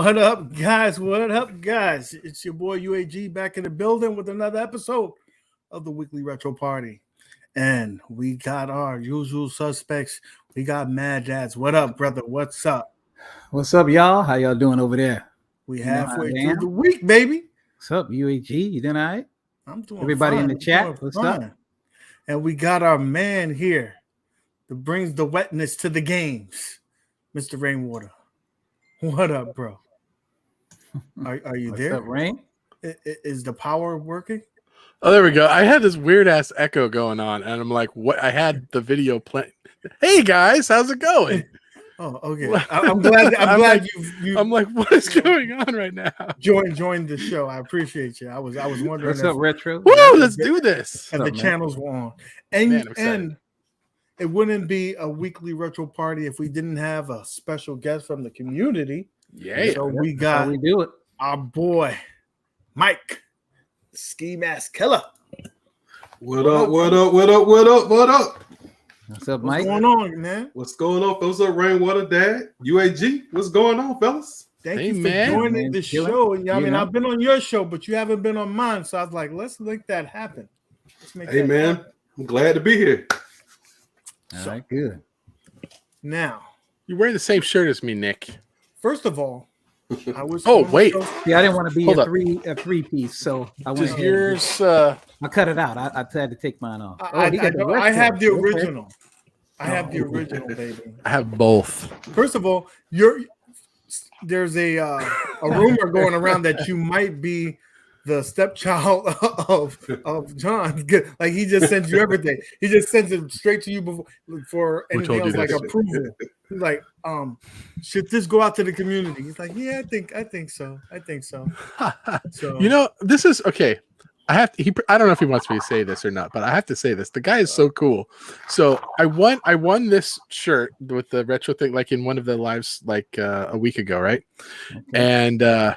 What up, guys? What up, guys? It's your boy UAG back in the building with another episode of the Weekly Retro Party. And we got our usual suspects. We got Mad Dads. What up, brother? What's up? What's up, y'all? How y'all doing over there? We halfway through the week, baby. What's up, UAG? You doing all right? I'm doing Everybody fine. in the chat, what's up? And we got our man here that brings the wetness to the games, Mr. Rainwater. What up, bro? Are you there? What's up, Rain? Is the power working? Oh, there we go. I had this weird ass echo going on, and I'm like, "What?" I had the video playing. Hey guys, how's it going? Oh, okay. I'm glad. I'm glad you. I'm like, what is going on right now? Join the show. I appreciate you. I was wondering. What's up, Retro? Woo, let's do this. And the channels were on, and it wouldn't be a weekly retro party if we didn't have a special guest from the community. Yeah. So we got we do it. Our boy MikeSkiMask Killa. What up? What up? What up? What up? What up? What's up, Mike? What's going on, man? What's going on? What's up, Rainwater Dad? UAG? What's going on, fellas? Thank you for joining the show. And I mean, I've been on your show, but you haven't been on mine. So I was like, let's make that happen. Hey, man, I'm glad to be here. All right, good. Now, You're wearing the same shirt as me, Nick. first of all, I was. Oh, wait. Yeah, I didn't want to be Hold a up. three piece, so I went Does ahead and yours? I cut it out. I had to take mine off. I he got the I have the retro. Okay. original. I have the original, baby. I have both. First of all, there's a rumor going around that you might be the stepchild of John. Like he just sends you everything. He just sends it straight to you for anything else like approval. He's like, should this go out to the community? He's like, yeah, I think so. So You know, this is okay. I don't know if he wants me to say this or not, but I have to say this. The guy is so cool. So I won this shirt with the retro thing, like in one of the lives, like a week ago, right? Okay. And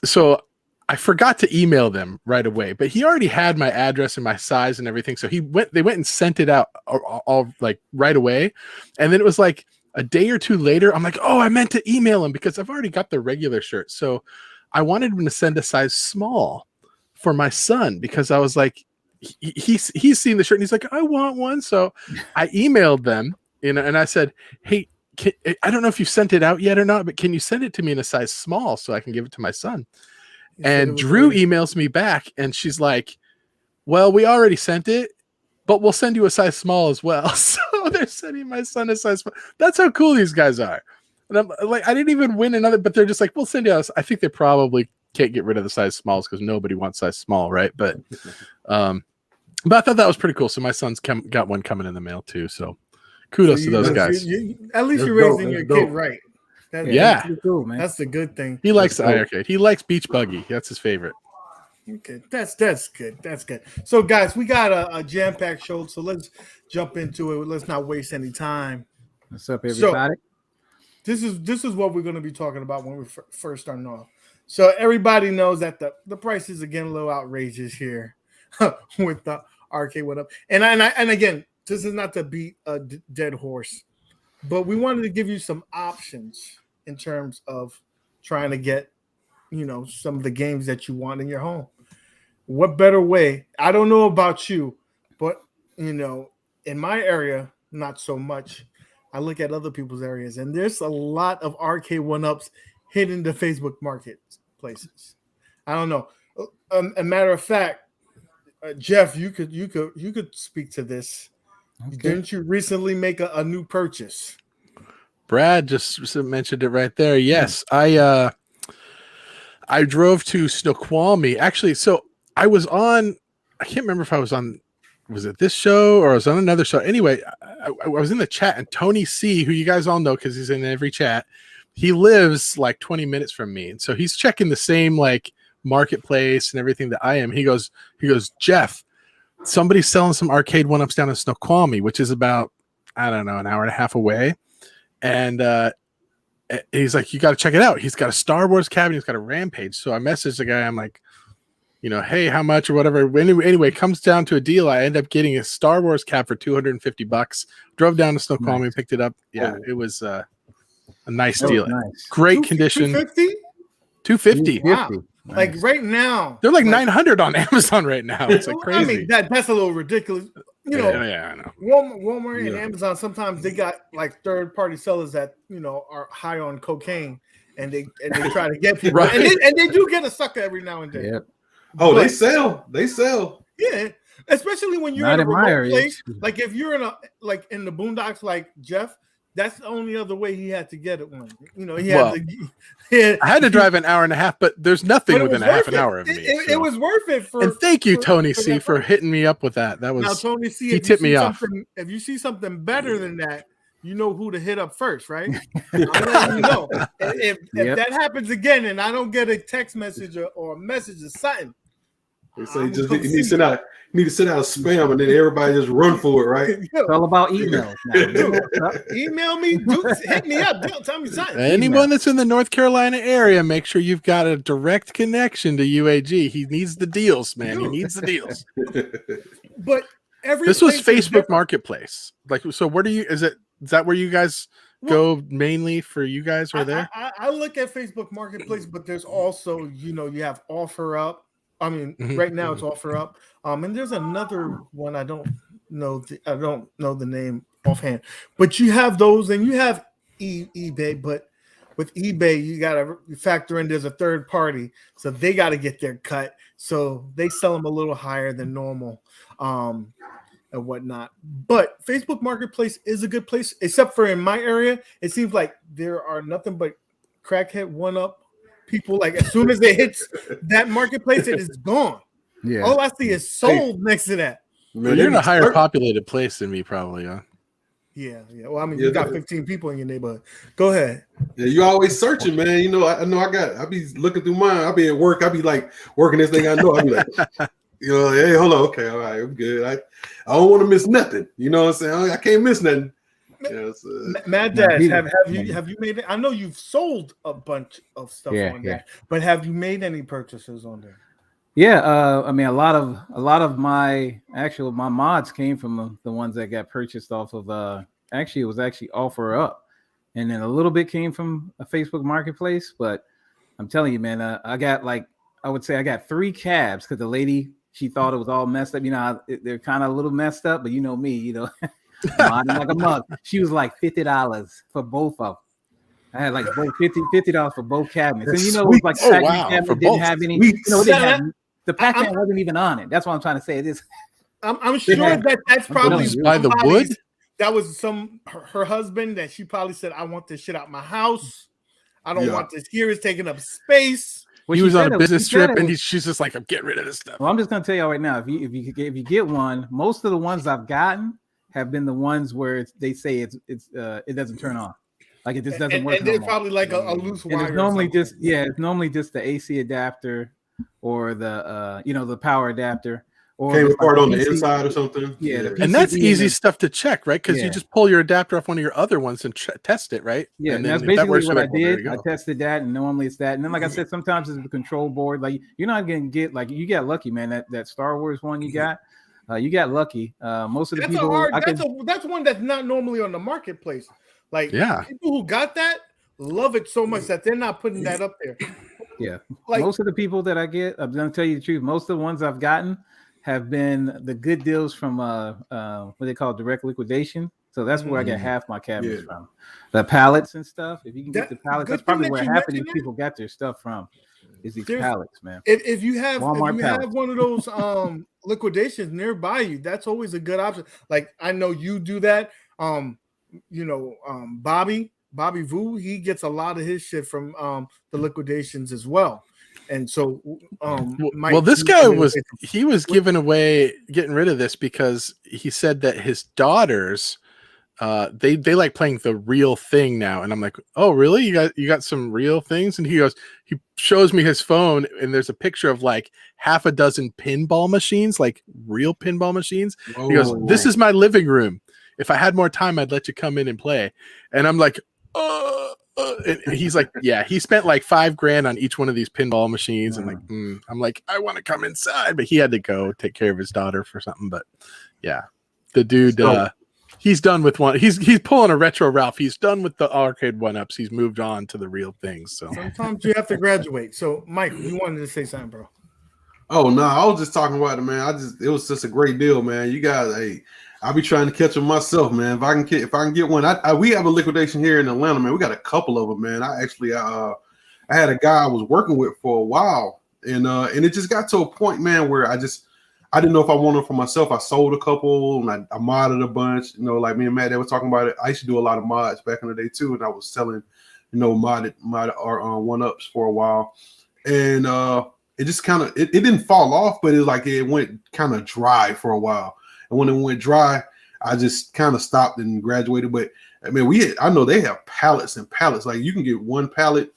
so I forgot to email them right away, but he already had my address and my size and everything. So they went and sent it out all like right away. And then it was like a day or two later, I'm like, oh, I meant to email him because I've already got the regular shirt. So I wanted him to send a size small for my son because I was like, he's seen the shirt and he's like, I want one. So I emailed them, and I said, hey, I don't know if you sent it out yet or not, but can you send it to me in a size small so I can give it to my son? And Drew emails me back and she's like, well, we already sent it, but we'll send you a size small as well. So they're sending my son a size small. That's how cool these guys are. And I'm like, I didn't even win another, but they're just like, we'll send you I think they probably can't get rid of the size smalls because nobody wants size small, right? But I thought that was pretty cool. So my son's got one coming in the mail too. So kudos to those guys. At least you're raising your kid right. Yeah, cool, man. That's the good thing. He likes the arcade. He likes Beach Buggy. That's his favorite. Okay, that's good. That's good. So, guys, we got a jam-packed show, so let's jump into it. Let's not waste any time. What's up, everybody? So, this is what we're going to be talking about when we first starting off. So, everybody knows that the prices are getting a little outrageous here with the Arcade1up. And again, this is not to beat a dead horse, but we wanted to give you some options in terms of trying to get, some of the games that you want in your home. What better way? I don't know about you, but, in my area, not so much. I look at other people's areas, and there's a lot of Arcade1ups hitting the Facebook marketplaces. I don't know. A matter of fact, Jeff, you could speak to this. Okay. Didn't you recently make a new purchase? Brad just mentioned it right there. Yes, I drove to Snoqualmie. Actually, so I was on. I can't remember if I was on. Was it this show or I was on another show? Anyway, I was in the chat, and Tony C, who you guys all know because he's in every chat, he lives like 20 minutes from me, and so he's checking the same like marketplace and everything that I am. He goes, Jeff, somebody's selling some Arcade1ups down in Snoqualmie, which is about, I don't know, an hour and a half away. And he's like, you got to check it out. He's got a Star Wars cab and he's got a Rampage. So I messaged the guy. I'm like, hey, how much or whatever. Anyway, it comes down to a deal. I end up getting a Star Wars cab for $250. Drove down to Snoqualmie and picked it up. Yeah, it was a nice deal. Nice. Great condition. $250. Wow. Nice. Like right now, they're like 900 on Amazon right now. It's like crazy. I mean, that's a little ridiculous. Yeah, I know. Walmart and Amazon, sometimes they got like third-party sellers that are high on cocaine, and they try to get people, right. and they do get a sucker every now and then. Yep. Oh, but, they sell. Yeah, especially when you're in a remote place. Like if you're in the boondocks, like Jeff. That's the only other way he had to get it one. I had to drive an hour and a half, but there's nothing within a half an hour of me. It was worth it. And thank you, Tony C, for hitting me up with that. That was now, Tony C. He tipped me off. If you see something better than that, you know who to hit up first, right? I'm letting you know. If that happens again, and I don't get a text message or a message or something. They say you need to send out spam, and then everybody just run for it, right? It's all about emails now. Email me, hit me up, tell me something. Anyone that's in the North Carolina area, make sure you've got a direct connection to UAG. He needs the deals, man. He needs the deals. But this was Facebook Marketplace. Like, so where do you? Is that where you guys go mainly for you guys? Or there? I look at Facebook Marketplace, but there's also you have OfferUp. I mean, right now it's OfferUp. And there's another one I don't I don't know the name offhand, but you have those, and you have eBay. But with eBay, you got to factor in there's a third party, so they got to get their cut. So they sell them a little higher than normal, and whatnot. But Facebook Marketplace is a good place, except for in my area. It seems like there are nothing but crackhead 1UP people. Like as soon as it hits that marketplace, it is gone. Yeah. All I see is sold next to that. Well, you're in a higher populated place than me, probably, huh? Yeah. Well, I mean, you got 15 people in your neighborhood. Go ahead. Yeah, you always searching, man. You know, I be looking through mine. I be at work. I be like working this thing. I know. I be like, hey, hold on. Okay, all right, I'm good. I don't want to miss nothing. You know what I'm saying? I can't miss nothing. Mad Dads, have you made it? I know you've sold a bunch of stuff on there, but have you made any purchases on there? Yeah, I mean, a lot of my mods came from the ones that got purchased off of. Actually, it was actually OfferUp, and then a little bit came from a Facebook Marketplace. But I'm telling you, man, I would say I got 3 cabs because the lady, she thought it was all messed up. You know, they're kind of a little messed up, but you know me, you know, modding like a mug. She was like $50 for both of them. I had like both $50 for both cabinets, and you know, it was like cabinet didn't have any. You know, it didn't have. The Pac-Man wasn't even on it. That's what I'm trying to say. It is. I'm sure that's probably by the wood. That was her husband that she probably said, "I want this shit out my house. I don't want this here. It's taking up space." Well, he was on a business trip, and she's just like, "I'm getting rid of this stuff." Well, I'm just gonna tell you right now. If you get one, most of the ones I've gotten have been the ones where they say it doesn't turn on. Like it just doesn't work. And there's probably like a loose wire. It's normally it's normally just the AC adapter or the the power adapter, or came apart on the inside or something. Yeah. And that's easy stuff to check, right? Because you just pull your adapter off one of your other ones and test it, right? Yeah, and that's basically what I did. I tested that, and normally it's that. And then, like I said, sometimes it's the control board. Like you're not gonna get you got lucky, man. That Star Wars one you got lucky. Most of the people that's one that's not normally on the marketplace. Like people who got that love it so much that they're not putting that up there. Yeah, like most of the people that I get, I'm gonna tell you the truth. Most of the ones I've gotten have been the good deals from what they call direct liquidation. So that's where I get half my cabinets from. The pallets and stuff. If you can get the pallets, that's probably where half of these people got their stuff from. Is these pallets, man? If you have have one of those liquidations nearby you, that's always a good option. Like I know you do that. Bobby Vu, he gets a lot of his shit from the liquidations as well. And so this guy was getting rid of this because he said that his daughters they like playing the real thing now. And I'm like, oh really? You got some real things? And he shows me his phone, and there's a picture of like half a dozen pinball machines, like real pinball machines. He goes, this is my living room. If I had more time, I'd let you come in and play. And I'm like, and he's like, yeah, he spent like $5,000 on each one of these pinball machines. And like, I'm like, I want to come inside, but he had to go take care of his daughter for something. But yeah, the dude, he's done with one. He's pulling a retro Ralph. He's done with the Arcade1ups. He's moved on to the real things. So sometimes you have to graduate. So Mike, you wanted to say something, bro? Oh no, I was just talking about it, man. It was just a great deal, man. You guys, I'll be trying to catch them myself, man. If I can get one, we have a liquidation here in Atlanta, man. We got a couple of them, man. I had a guy I was working with for a while, and it just got to a point, man, where I didn't know if I wanted them for myself. I sold a couple, and I modded a bunch. You know, like me and Matt, they were talking about it. I used to do a lot of mods back in the day too, and I was selling, modded or 1-ups for a while, and it just kind of it didn't fall off, but it went kind of dry for a while. And when it went dry, I just kind of stopped and graduated. But I mean, I know they have pallets and pallets. Like you can get one pallet,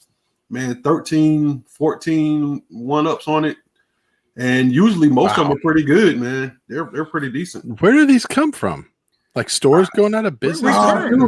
man, 13, 14 1-ups on it. And usually most of them are pretty good, man. They're pretty decent. Where do these come from? Like stores going out of business? I don't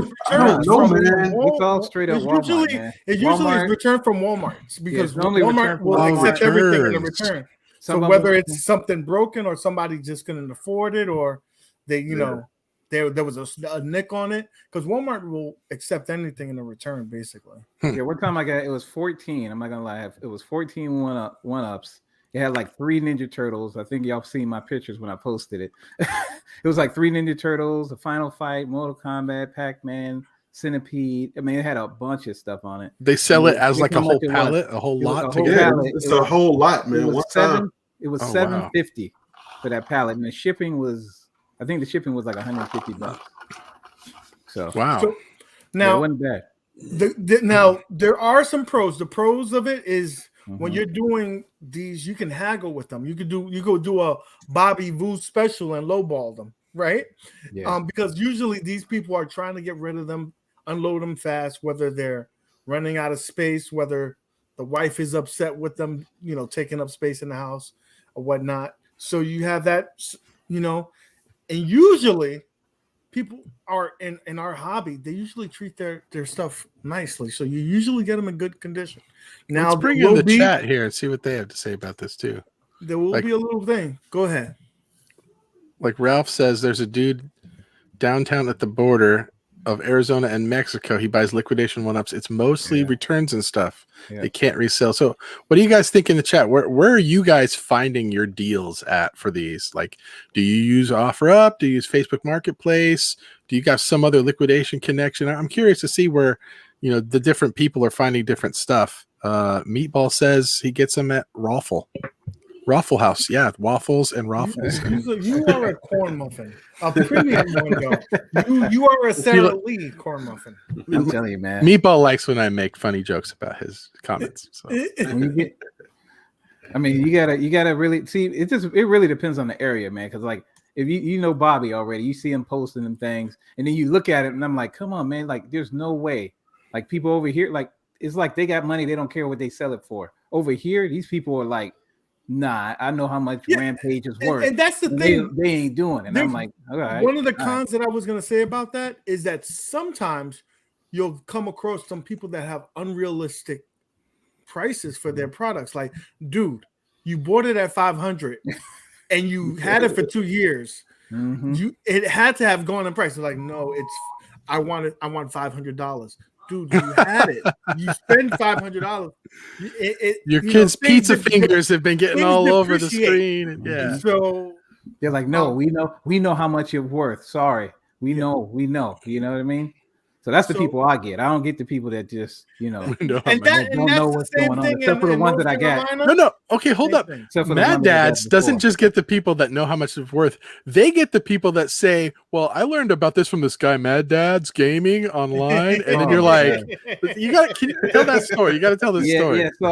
know, man. It's all straight up Walmart, It usually is returned from Walmart because Walmart will accept everything in a return. So whether it's something broken or somebody just couldn't afford it, or they, there was a nick on it, because Walmart will accept anything in a return, basically. Yeah, one time it was 14. I'm not gonna lie, it was 14 1-ups, It had like 3 Ninja Turtles. I think y'all seen my pictures when I posted it. It was like 3 Ninja Turtles, the Final Fight, Mortal Kombat, Pac-Man, Centipede. I mean, it had a bunch of stuff on it. They sell it as like a whole pallet, a whole lot together. Pallet. It's a whole lot, man. It was $750 for that pallet, and the shipping was, I think the shipping was like $150. So wow. So, now, it wasn't bad. Now there are some pros. The pros of it is when you're doing these, you can haggle with them. You go do a Bobby Voo special and lowball them, right? Yeah. Because usually these people are trying to get rid of them, unload them fast, whether they're running out of space, whether the wife is upset with them, taking up space in the house or whatnot. So you have that, and usually people are in our hobby, they usually treat their stuff nicely. So you usually get them in good condition. Now let's bring in the chat here and see what they have to say about this too. There will be a little thing. Go ahead. Like Ralph says, there's a dude downtown at the border of Arizona and Mexico. He buys liquidation 1-ups. It's mostly returns and stuff. Yeah. They can't resell. So what do you guys think in the chat? Where are you guys finding your deals at for these? Like, do you use OfferUp? Do you use Facebook Marketplace? Do you got some other liquidation connection? I'm curious to see where, the different people are finding different stuff. Meatball says he gets them at Raffle House. Yeah, waffles and raffles. You are a corn muffin. A premium one, though. You are a Sarah Lee corn muffin. I'm telling you, man. Meatball likes when I make funny jokes about his comments. So. You gotta really see. It really depends on the area, man. Because like if you know Bobby already, you see him posting them things, and then you look at it, and I'm like, come on, man. Like, there's no way. Like people over here, like it's like they got money. They don't care what they sell it for. Over here, these people are like, nah, I know how much Rampage is worth. And that's the thing. They ain't doing it. And I'm like, all right. One of the cons that I was going to say about that is that sometimes you'll come across some people that have unrealistic prices for their products. Like, dude, you bought it at $500 and you had it for 2 years. It had to have gone in price. Like, no, I want $500. Dude, you had it. You spend $500. Your kids' pizza fingers have been getting all over the screen. Yeah. So they're like, no, we know how much you're worth. Sorry, we know. You know what I mean? So that's the people I get. I don't get the people that just, don't know what's going on. Except for the ones that I got. No. Okay, hold up. Mad Dads doesn't just get the people that know how much it's worth. They get the people that say, well, I learned about this from this guy, Mad Dads Gaming online. And then you're like, can you tell that story? You got to tell this story. Yeah. So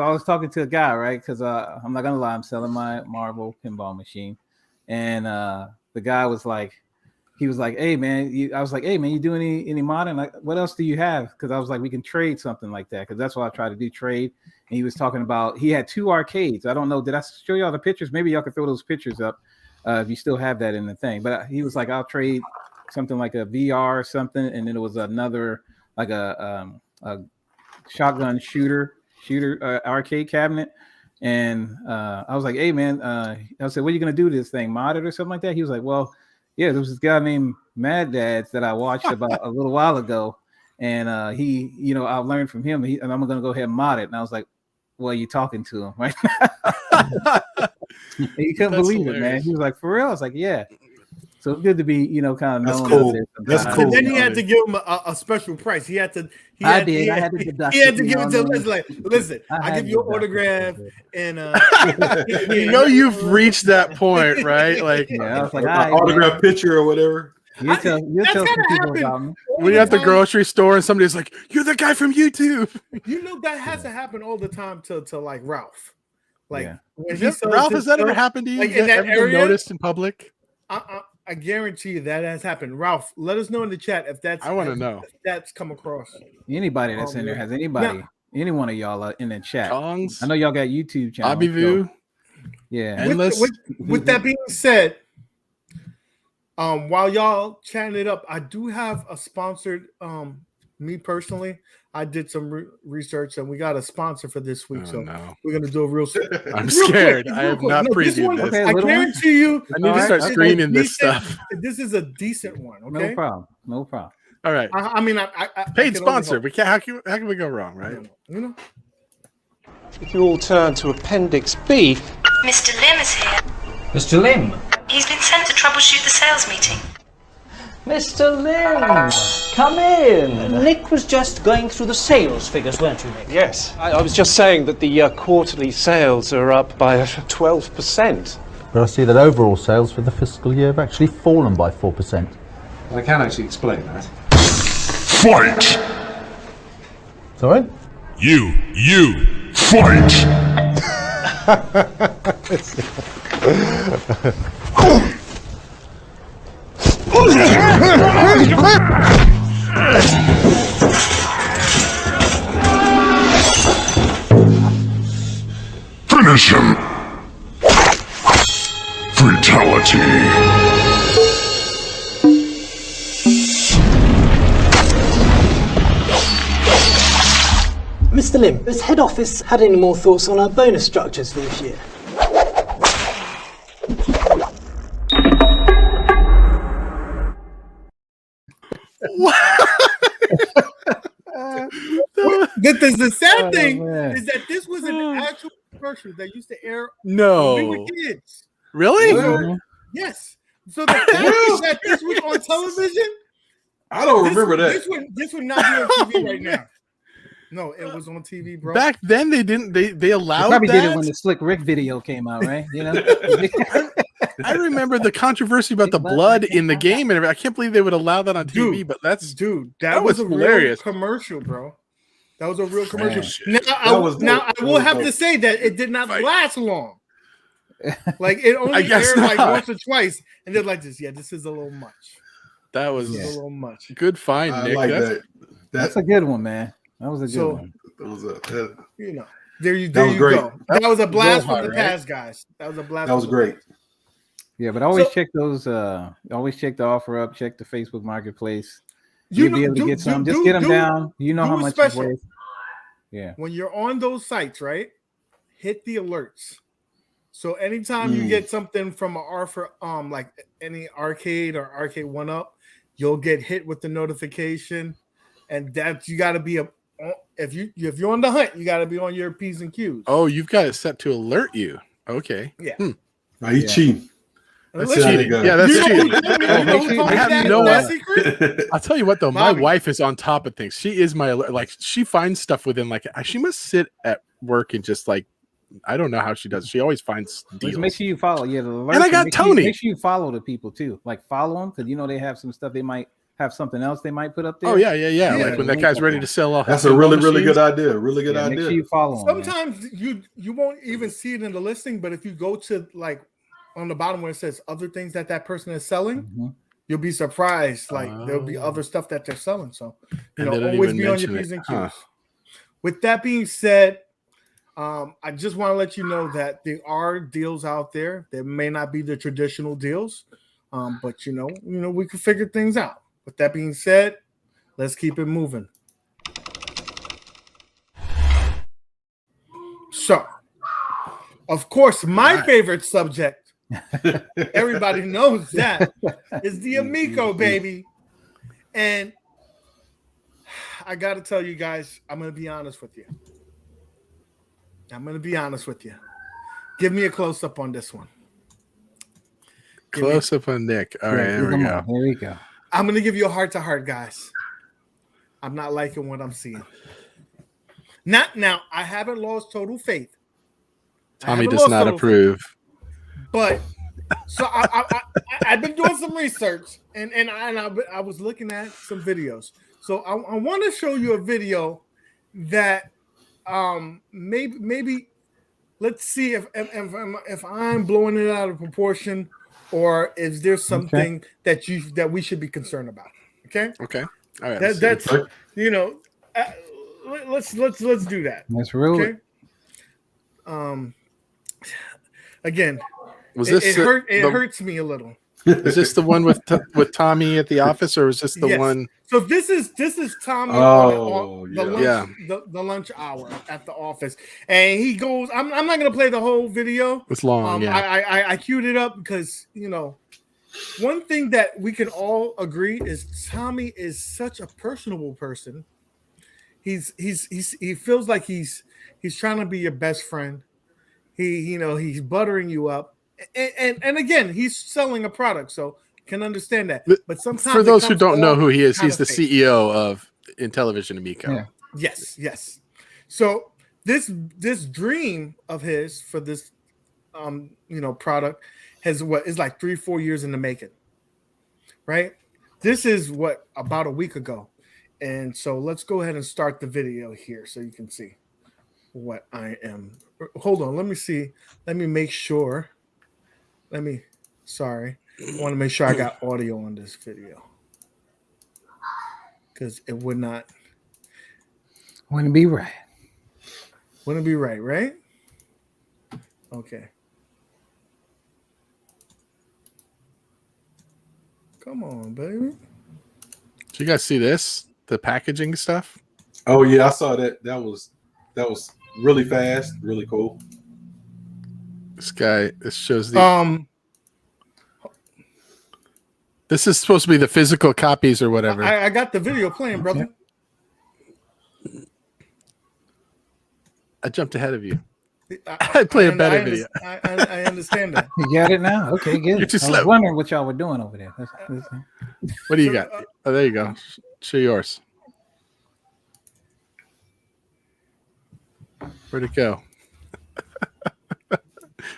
I was talking to a guy, right? Because I'm not going to lie. I'm selling my Marvel pinball machine. And the guy was like, he was like, hey, man, I was like, hey, man, you do any modding? Like, what else do you have? Because I was like, we can trade something like that. Because that's what I try to do, trade. And he was talking about, he had 2 arcades. I don't know. Did I show y'all the pictures? Maybe y'all could throw those pictures up if you still have that in the thing. But he was like, I'll trade something like a VR or something. And then it was another, like a shotgun shooter arcade cabinet. And I was like, hey, man, I said, what are you going to do to this thing? Mod it or something like that? He was like, well, yeah, there was this guy named Mad Dads that I watched about a little while ago, and he, I learned from him, and I'm gonna go ahead and mod it. And I was like, "Well, you talking to him right now?" He couldn't believe it, man. He was like, "For real?" I was like, "Yeah." So it's good to be, kind of known. That's cool. That's cool. And then he had to give him a special price. He had to. He had to give it to him. Like, listen, I give you an autograph, and you've reached that point, right? Like, I was like, autograph picture or whatever. You tell some people about me. When you're at the grocery store and somebody's like, "You're the guy from YouTube." That has to happen all the time to like Ralph. Like, when Ralph, has that ever happened to you? Like, in that area, noticed in public? I guarantee you that has happened. Ralph, let us know in the chat if that's. I want to know if that's come across. Anybody that's in there has any one of y'all in the chat. Kongs, I know y'all got YouTube channels. Bobby Voo. Yeah. With that being said, while y'all chatting it up, I do have a sponsored. Me personally, I did some research and we got a sponsor for this week. We're gonna do a real. I'm scared. I have not previewed this. I guarantee you. I need to start screening this stuff. This is a decent one. Okay. No problem. All right. I mean, I paid sponsor. We can't. How can we go wrong, right? If you all turn to Appendix B. Mr. Lim is here. Mr. Lim? He's been sent to troubleshoot the sales meeting. Mr. Lim! Come in! Nick was just going through the sales figures, weren't you, Nick? Yes. I was just saying that the quarterly sales are up by 12%. But I see that overall sales for the fiscal year have actually fallen by 4%. I can actually explain that. Fight! Sorry? You, fight! Finish him! Fatality! Mr. Lim, has head office had any more thoughts on our bonus structures for this year? The sad thing man. is that this was an actual commercial that used to air No. when we were kids. Really? So, yes. So the fact is that this was on television. I don't remember that. This would not be on TV right now. No, it was on TV, bro. Back then they didn't. They They allowed probably that. did it when the Slick Rick video came out, right? You know, I remember the controversy about the blood in the game, and I can't believe they would allow that on TV. But that's that was a hilarious. real commercial, bro. That was a real commercial. Man. I will have to say that it did not last long. Like it only aired like once or twice, and they're like, "This, this is a little much." That was a little much. Good find, I Nick. like that's a good one, man. That was a good one. There you was great. go. That was a blast from the right? past, guys. That was a blast. That was great. Yeah, but always check those. Always check the offer up. Check the Facebook Marketplace. You'll be able to get some. Just get them down. You know how much it's worth. Yeah. When you're on those sites, right? Hit the alerts. So anytime you get something from an offer, like any arcade or Arcade1up, you'll get hit with the notification, and that you got to be if you're on the hunt, you got to be on your P's and Q's. Oh, you've got it set to alert you. Okay. Yeah. Now you cheating. That's cheating. Yeah, that's cheating. I have no I'll tell you what though, my wife is on top of things. She is my alert. Like she finds stuff within like she must sit at work and just like I don't know how she does. She always finds deals. Just make sure you follow. Yeah, and I got Tony. Make sure you follow the people too. Like follow them because you know they have some stuff. They might have something else they might put up there. Oh yeah. Like when that guy's ready to sell off. That's a really good idea. Really good idea. Make sure you follow them. Sometimes you won't even see it in the listing, but if you go to like on the bottom where it says other things that person is selling, you'll be surprised. Like there'll be other stuff that they're selling. So always be on your P's and Q's. With that being said, I just want to let you know that there are deals out there. There may not be the traditional deals, but we can figure things out. With that being said, let's keep it moving. So, of course, my favorite subject, everybody knows that, is the Amico, baby. And I got to tell you guys, I'm going to be honest with you. Give me a close-up on this one. Close-up on Nick. All right, there we go. Here we go. I'm going to give you a heart-to-heart, guys. I'm not liking what I'm seeing. Not now. I haven't lost total faith. Tommy does not approve. But so I've been doing some research, and I was looking at some videos. So I want to show you a video that maybe let's see if I'm blowing it out of proportion, or is there something that we should be concerned about? Okay. All right. That's let's do that. That's real. Okay. Again, it hurts me a little. Is this the one with Tommy at the office, or is this the one? So this is Tommy the lunch hour at the office, and he goes. I'm not going to play the whole video. It's long. I queued it up because one thing that we can all agree is Tommy is such a personable person. he feels like he's trying to be your best friend. He's buttering you up, and again, he's selling a product, so can understand that. But sometimes, for those who don't know who he is, he's the fake. CEO of Intellivision Amico. Yeah. Yes. So this dream of his for this product is like 3-4 years in the making, right? This is about a week ago, and so let's go ahead and start the video here so you can see what I am. Hold on, let me see. Let me make sure. Sorry, I want to make sure I got audio on this video because it wouldn't be right. Wouldn't be right, right? Okay. Come on, baby. Did you guys see this? The packaging stuff? Oh yeah, I saw that. That was really fast, really cool. This shows the this is supposed to be the physical copies or whatever. I got the video playing, brother. I jumped ahead of you. I play a better video. I understand that. You got it now? Okay, good. You're too slow. I was wondering what y'all were doing over there. What do you got? Oh, there you go. Show yours. Where'd it go?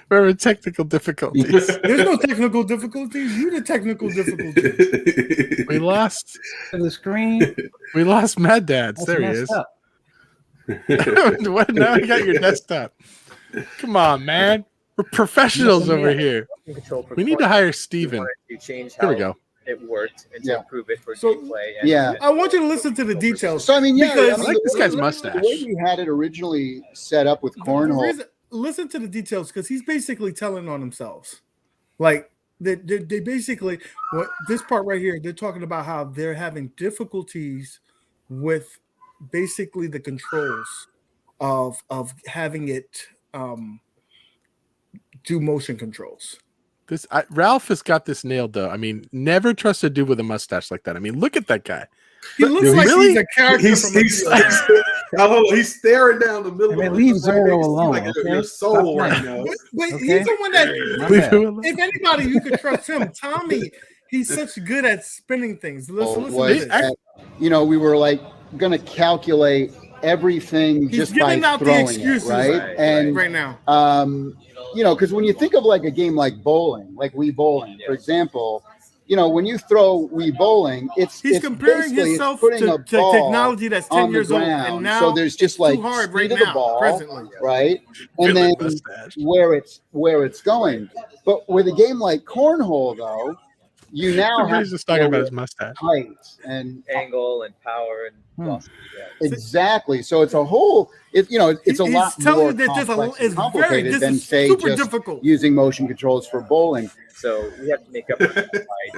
We're in technical difficulties. There's no technical difficulties. You the technical difficulties. We lost the screen. We lost Mad Dads. There he is. What? Now I got your desktop. Come on, man. We're professionals over here. We need to hire Steven. Here we go. It worked and to improve it for gameplay. And I want you to listen to the details. So I mean, I like this guy's mustache. The way we had it originally set up with cornhole. Listen to the details because he's basically telling on themselves. Like they basically this part right here. They're talking about how they're having difficulties with basically the controls of having it do motion controls. Ralph has got this nailed though. I mean, never trust a dude with a mustache like that. I mean, look at that guy. He looks like he's a character he's staring down the middle. Leave Zoro alone. Like your soul right now. But he's the one that, if anybody, you could trust him. Tommy, he's such good at spinning things. Listen to this. We were like going to calculate everything just by throwing it, right? And right now, because when you think of like a game like bowling, like Wii Bowling, for example, when you throw Wii Bowling, he's comparing himself to technology that's 10 years old, and now so there's just like hard speed of the ball, presently, right? And then where it's going. But with a game like Cornhole, though, you now have just talking about his mustache, height and angle and power and velocity. Exactly. So it's a whole. It's a lot more complex and complicated than say just using motion controls for bowling. So we have to make up.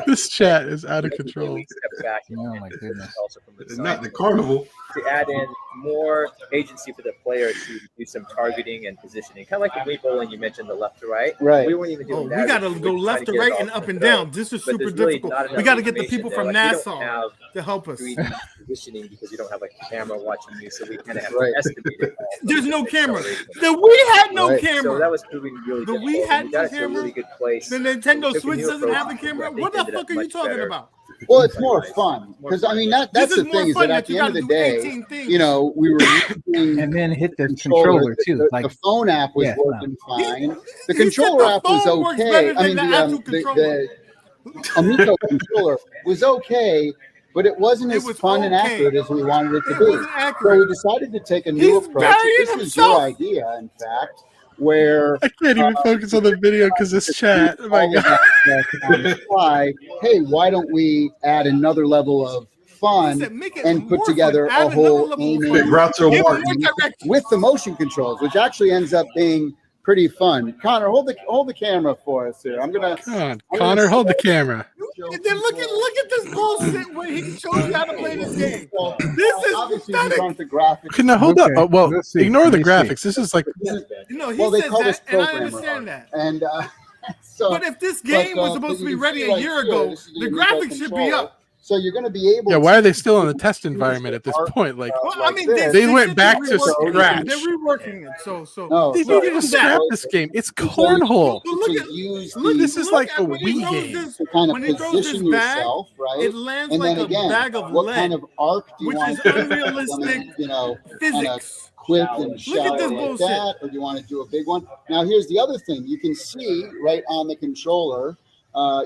This chat is out of control. Step back. Oh my goodness! Also from the not the carnival. To add in more agency for the player to do some targeting and positioning, kind of like the Wii Bowling you mentioned, the left to right. Right. We weren't even doing that. We got to go left to right and up and down. This is super difficult. We got to get the people from NASA to help us. Positioning because you don't have a camera watching you, so we kind of have to estimate it. There's no camera. The Wii had no camera. So that was proving really difficult. The Wii had no camera. Really good place. The Nintendo Switch doesn't have a camera. What the fuck are you talking about? Well, it's more fun because I mean that's the thing is that at the end of the day, we were using and then hit the controller too. Like the phone app was working fine. The controller app was okay. I mean the Amico controller was okay. But it wasn't as fun and accurate as we wanted it to be. So we decided to take a new approach. This was your idea, in fact, where I can't even focus on the video because this chat. Oh my god! Hey, why don't we add another level of fun and put together a whole aiming with the motion controls, which actually ends up being pretty fun. Connor, hold the camera for us here. Connor, hold the camera. And then look at this bullshit where he shows you how to play this game. This is pathetic. Okay, now hold up. Ignore the graphics. This is like he says that, and I understand that. And but if this game was supposed to be ready a year ago, the graphics should be up. So you're going to be able. Yeah, why are they still in the test environment at this point? Like, well, I mean, they went back to scratch. They're reworking it. So they need to scrap this game. It's cornhole. This is like a Wii game. To kind of position yourself, right? It lands and like then again, a bag of what lead, kind of arc do you which want is to do? unrealistic physics. Quick and Look shallow at this like bullshit. that, or do you want to do a big one? Now, here's the other thing. You can see right on the controller,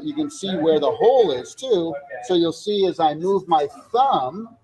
you can see where the hole is too. So you'll see as I move my thumb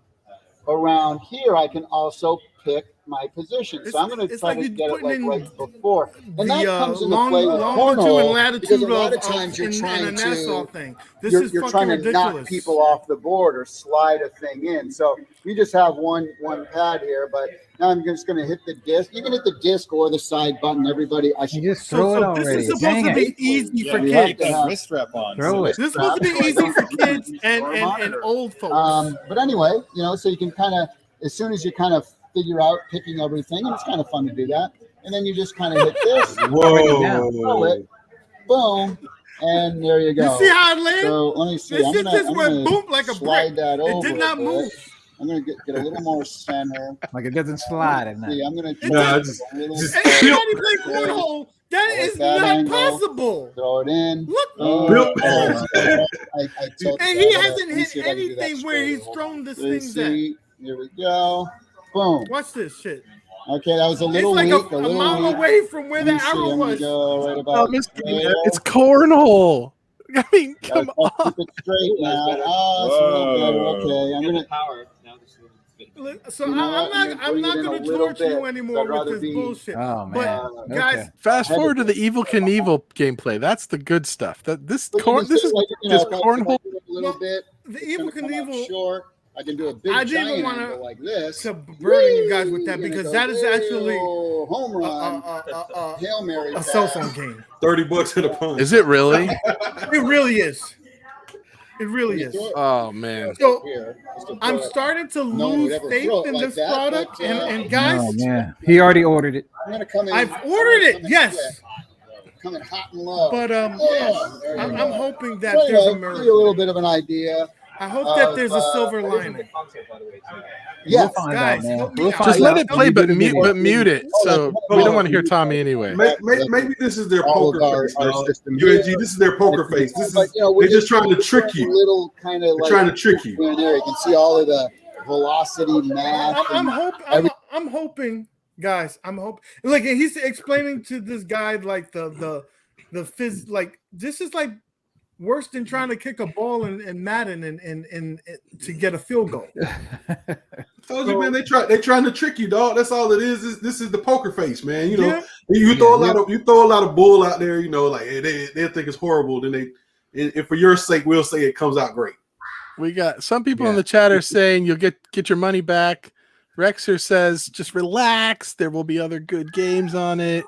around here, I can also pick my position. So I'm going to try to get it like right before. And that comes into play with cornhole, because a lot of times you're trying to you're trying to knock people off the board or slide a thing in. So you just have one pad here, but now I'm just going to hit the disc. You can hit the disc or the side button. Everybody, I should just throw it already. This is supposed to be easy for kids. Wrist strap on. Throw it. This is supposed to be easy for kids and old folks. But anyway, so you can kind of, as soon as you kind of figure out picking everything, and it's kind of fun to do that. And then you just kind of hit this, throw it, boom, and there you go. You see how it lands? So let me see. This shit just went boom like a slide brick. that over. It did not move. I'm gonna get a little more center. Like it doesn't slide at night. See, I'm gonna anybody play cornhole. That is not angle, possible. Throw it in. Look. And he hasn't hit see anything where he's thrown this thing at. Here we go. Boom. Watch this shit. Okay, that was a little weak. It's like a mile away from where the arrow was. Right about it's cornhole. I mean, come on. Keep it straight now. Okay, I'm gonna power. So I'm not gonna torture you anymore with this bullshit. Oh man! But guys, fast forward to the Evil Knievel gameplay. That's the good stuff. This is cornhole. A little bit. The Evil Knievel. Short. I can do a big giant angle like this. To burden you guys with that because that is actually home run, Hail Mary, a cell phone game. $30 at a punch. Is it really? It really is. It really is. Oh man! So I'm starting to lose faith in this product, and guys, oh man, he already ordered it. I'm gonna come in. I've ordered it. Yes. Coming hot and low. But I'm hoping that so there's a give miracle. you a little bit of an idea. I hope that there's a silver lining. Yes, guys, just let it play, but mute it. So we don't want to hear Tommy anyway. Maybe this is their poker face. UAG, this is their poker face. This is they're just trying to trick you. Little kind of like trying to trick you. There, you can see all of the velocity math. I'm hoping, guys. I'm hoping. Like he's explaining to this guy like the phys. Like this is like worse than trying to kick a ball in Madden and to get a field goal. Told you, man, they're trying to trick you, dog. That's all it is. This is the poker face, man. You throw a lot of bull out there. Like they think it's horrible. Then and for your sake, we'll say it comes out great. We got some people in the chat are saying you'll get your money back. Rexer says just relax. There will be other good games on it.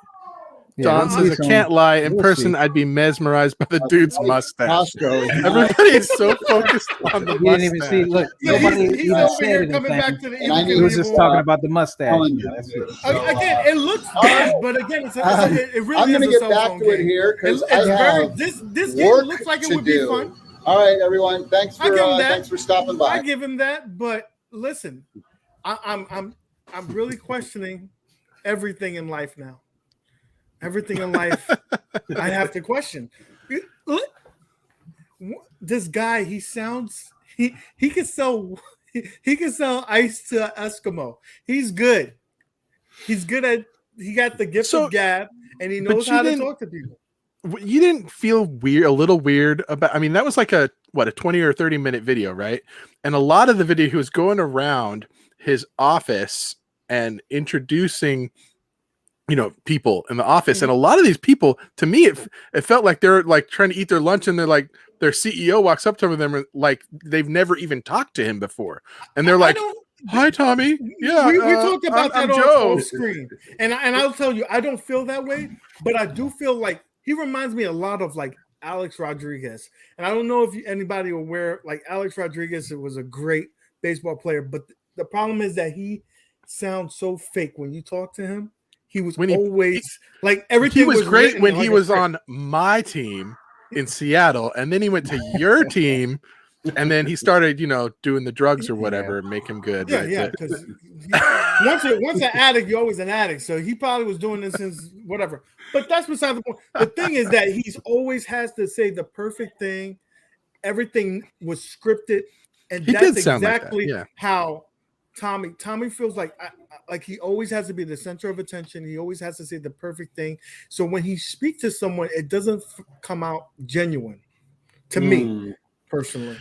John says, I can't lie. In person, I'd be mesmerized by the dude's mustache. Everybody is so focused on the mustache. You didn't even see. Look, nobody even said anything. He was just talking about the mustache. Again, it looks good, but again, it really I'm is going to a get cell back phone to game. it here because this game looks like it would be fun. All right, everyone. Thanks for stopping by. I give him that, but listen, I'm really questioning everything in life now. Everything in life, I have to question. This guy, he sounds he can sell ice to Eskimo. He's good. He got the gift of gab, and he knows how to talk to people. You didn't feel a little weird about? I mean, that was like a 20 or 30-minute video, right? And a lot of the video, he was going around his office and introducing people in the office, and a lot of these people, to me, it felt like they're like trying to eat their lunch, and they're like, their CEO walks up to them and like they've never even talked to him before, and they're like, "Hi, Tommy." Yeah, we talked about that on screen, and I'll tell you, I don't feel that way, but I do feel like he reminds me a lot of like Alex Rodriguez, and I don't know if anybody aware, like Alex Rodriguez was a great baseball player, but the problem is that he sounds so fake when you talk to him. He was always like everything. He was great when he was on my team in Seattle, and then he went to your team And then he started, doing the drugs or whatever, make him good. Yeah, right? yeah. Because once an addict, you're always an addict. So he probably was doing this since whatever. But that's beside the point. The thing is that he's always has to say the perfect thing. Everything was scripted, and that's exactly how Tommy feels like. Like he always has to be the center of attention. He always has to say the perfect thing. So when he speaks to someone, it doesn't come out genuine to me. Personally,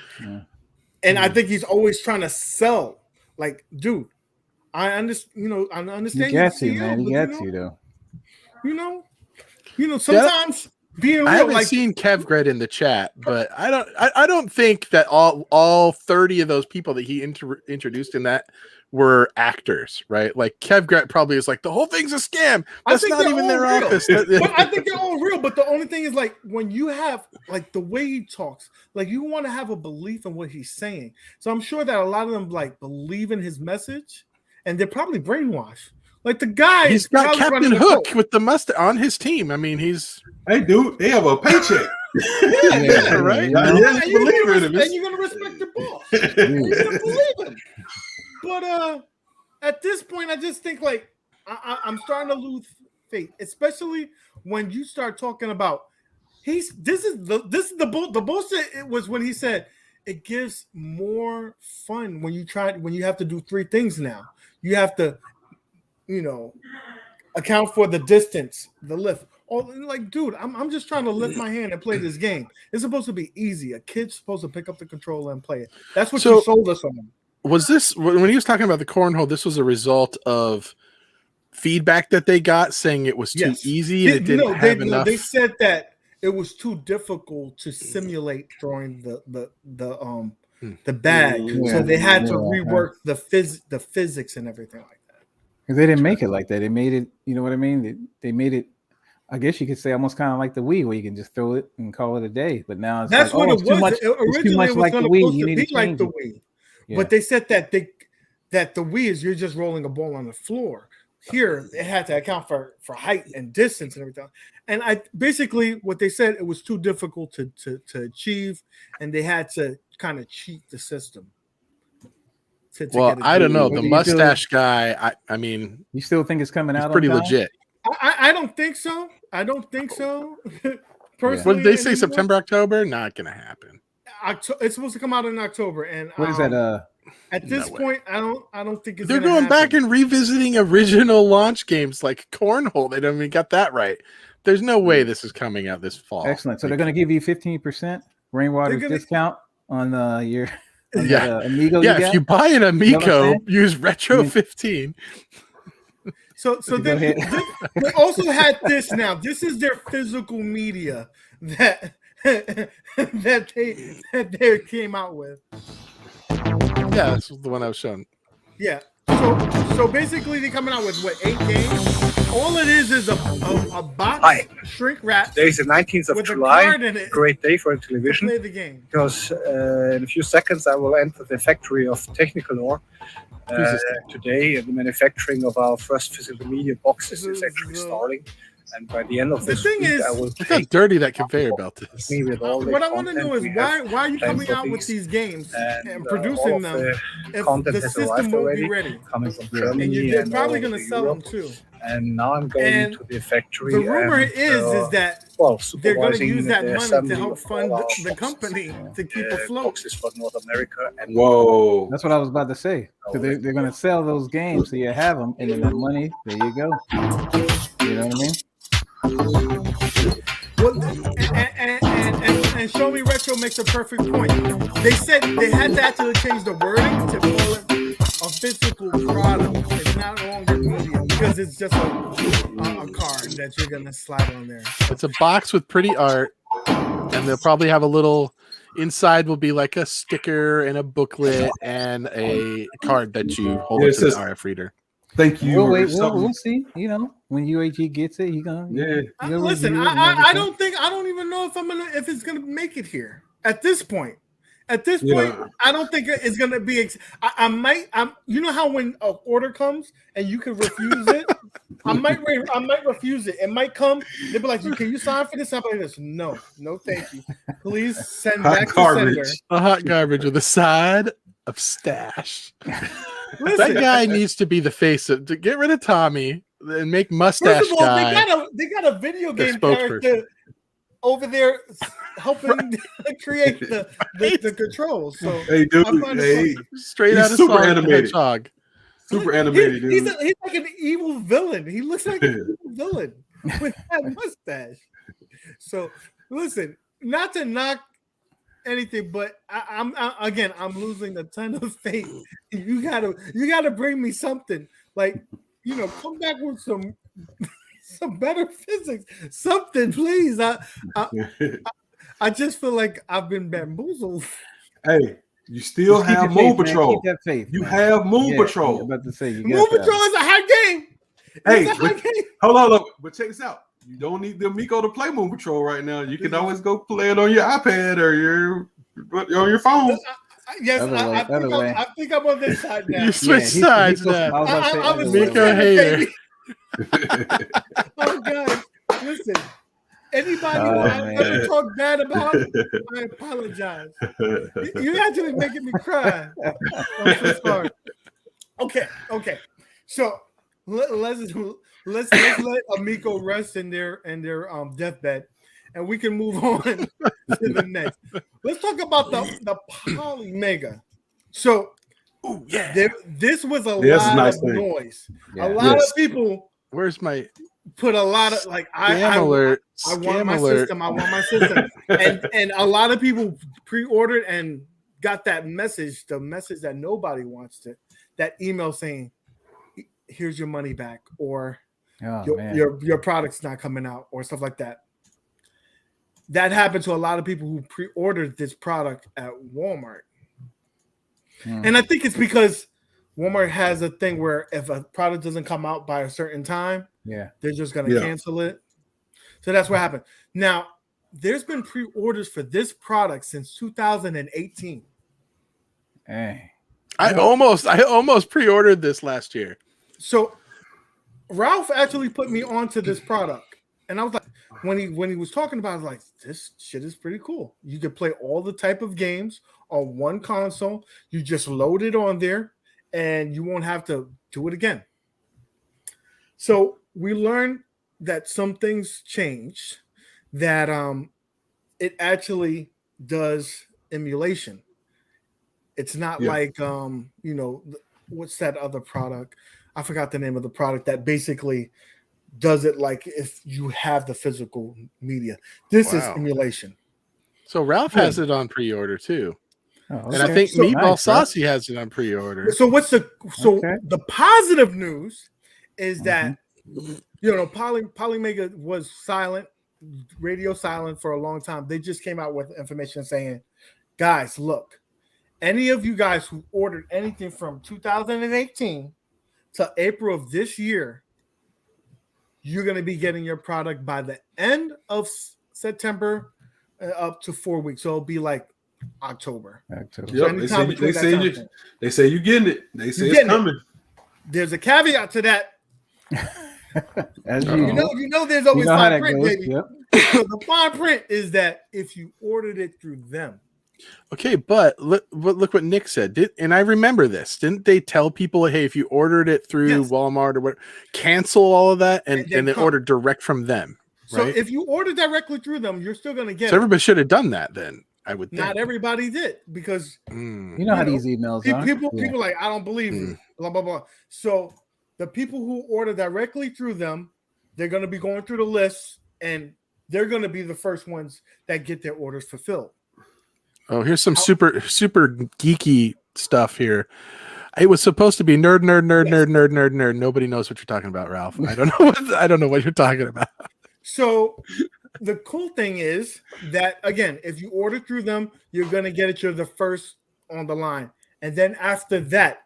and I think he's always trying to sell. Like, dude, I understand. I understand. He gets you, man. He gets you, though. Sometimes being real. I haven't seen Kevgret in the chat, but I don't think that all 30 of those people that he introduced in that were actors, right? Like Kevgret probably is like the whole thing's a scam. That's not even their office. But I think they're all real. But the only thing is, like, when you have like the way he talks, like you want to have a belief in what he's saying. So I'm sure that a lot of them like believe in his message, and they're probably brainwashed. Like the guy, he's got Captain Hook with the mustache on his team. I mean, hey, dude, they have a paycheck. Right? And you're gonna respect the boss. You're gonna believe him. But at this point, I just think like I'm starting to lose faith, especially when you start talking about this is the bullshit. It was when he said it gives more fun when you have to do 3 things now. You have to, account for the distance, the lift. Like, dude, I'm just trying to lift my hand and play this game. It's supposed to be easy. A kid's supposed to pick up the controller and play it. That's what you sold us on. Was this when he was talking about the cornhole? This was a result of feedback that they got saying it was too easy and it didn't have enough. They said that it was too difficult to simulate throwing the bag, so they had to rework the physics and everything like that. Because they didn't make it like that. They made it. You know what I mean? They made it. I guess you could say almost kind of like the Wii, where you can just throw it and call it a day. But now it's what it was. Too much, originally, it was like going the Wii. to be like the Wii. Yeah. But they said that the Wii is you're just rolling a ball on the floor. Here, it had to account for height and distance and everything. And basically what they said, it was too difficult to achieve, and they had to kind of cheat the system. I don't know. The mustache guy, I mean, you still think it's coming out? Pretty legit. I don't think so. Personally, what did they say? September, October? Not gonna happen. It's supposed to come out in October, and what is that? At this point, I don't think it's. They're going back and revisiting original launch games like Cornhole. They don't even got that right. There's no way this is coming out this fall. Excellent. So they're going to give you 15% Rainwater discount on your Amigo. Yeah, if you buy an Amico, use Retro 15. So they also had this. Now this is their physical media that they came out with. Yeah, that's the one I was showing. Yeah. So basically they're coming out with 8 games. All it is a box shrink wrap. Today is the 19th of July. Great day for television. Play the game. Because in a few seconds I will enter the factory of Technicolor. Today the manufacturing of our first physical media boxes is actually starting. And by the end of this week, I will look how dirty that conveyor belt is. What I want to know is why are you coming out with these games and producing them if the system won't be ready? Coming from Germany, and you're probably going to sell them too. And now I'm going to the factory. The rumor is that they're going to use that money to help fund the company to keep afloat. Boxes for North America. And whoa, that's what I was about to say. So they're going to sell those games, so you have them, and then that money, there you go. You know what I mean? Well, and Show Me Retro makes a perfect point. They said they had to actually change the wording to call it a physical product. It's not longer media because it's just a card that you're gonna slide on there. It's a box with pretty art, and they'll probably have a little inside will be like a sticker and a booklet and a card that you hold up to the RF reader. Thank you. We'll see. You know, when UAG gets it, he gonna. Yeah. Listen, I don't even know if it's gonna make it here at this point. At this point, I don't think it's gonna be. I might. You know how when an order comes and you can refuse it. I might refuse it. It might come. They'll be like, "Can you sign for this?" I'm like, "This, no, thank you. Please send back to sender." A hot garbage with a side of stash. That guy needs to be the face of. To get rid of Tommy and make mustache First of all, guy. they got a video game character over there helping create the controls. So hey, dude, straight out of super animated. Hedgehog. Super animated, dude. He's like an evil villain. He looks like an evil villain with that mustache. So listen, not to knock anything, but I'm losing a ton of faith. You gotta bring me something like, come back with some better physics, something, please. I just feel like I've been bamboozled. Hey, you still have Moon Patrol. Keep that faith, you have Moon Patrol. I'm about to say, Moon Patrol is a high game. Hold on, but check this out. You don't need the Amico to play Moon Patrol right now. You can always go play it on your iPad or on your phone. Yes, I think I'm on this side now. You switch sides now. I was Amico hater. Oh, guys, listen. Anybody who I ever talk bad about, I apologize. You're actually making me cry. I'm so sorry. Okay. So let's let Amico rest in their deathbed, and we can move on to the next. Let's talk about the Polymega. So, this was a lot of noise. A lot of people. Where's my? Put a lot of I want my system. I want my system. and a lot of people pre-ordered and got that message, the message that nobody wants to, that email saying, here's your money back, or your product's not coming out, or stuff like that. That happened to a lot of people who pre-ordered this product at Walmart. And I think it's because Walmart has a thing where if a product doesn't come out by a certain time, they're just going to cancel it. So that's what happened. Now, there's been pre-orders for this product since 2018. Hey. I almost pre-ordered this last year. So Ralph actually put me onto this product. And I was like, when he was talking about it, I was like, this shit is pretty cool. You can play all the type of games on one console. You just load it on there and you won't have to do it again. So we learned that some things changed, that it actually does emulation. It's not like what's that other product? I forgot the name of the product that basically does it like if you have the physical media. This is emulation. So Ralph has it on pre-order too. And I think Meatball Saucy has it on pre-order. So the positive news is that Polymega was silent, radio silent for a long time. They just came out with information saying, guys, look, any of you guys who ordered anything from 2018 to April of this year, you're going to be getting your product by the end of September, up to 4 weeks. So it'll be like October. So they say you're getting it. They say it's coming. There's a caveat to that. As you know, there's always fine print, baby. Yep. So the fine print is that if you ordered it through them. Okay, but look what Nick said. And I remember this. Didn't they tell people, hey, if you ordered it through Walmart or whatever, cancel all of that and then order direct from them? So right? if you order directly through them, you're still going to get it. Everybody should have done that then, I would think. Not everybody did, because you know how these emails are. People like, I don't believe you, blah, blah, blah. So the people who order directly through them, they're going to be going through the list, and they're going to be the first ones that get their orders fulfilled. Oh, here's some super geeky stuff here. It was supposed to be nerd. Nobody knows what you're talking about, Ralph. I don't know what you're talking about. So the cool thing is that, again, if you order through them, you're going to get it. You're the first on the line. And then after that,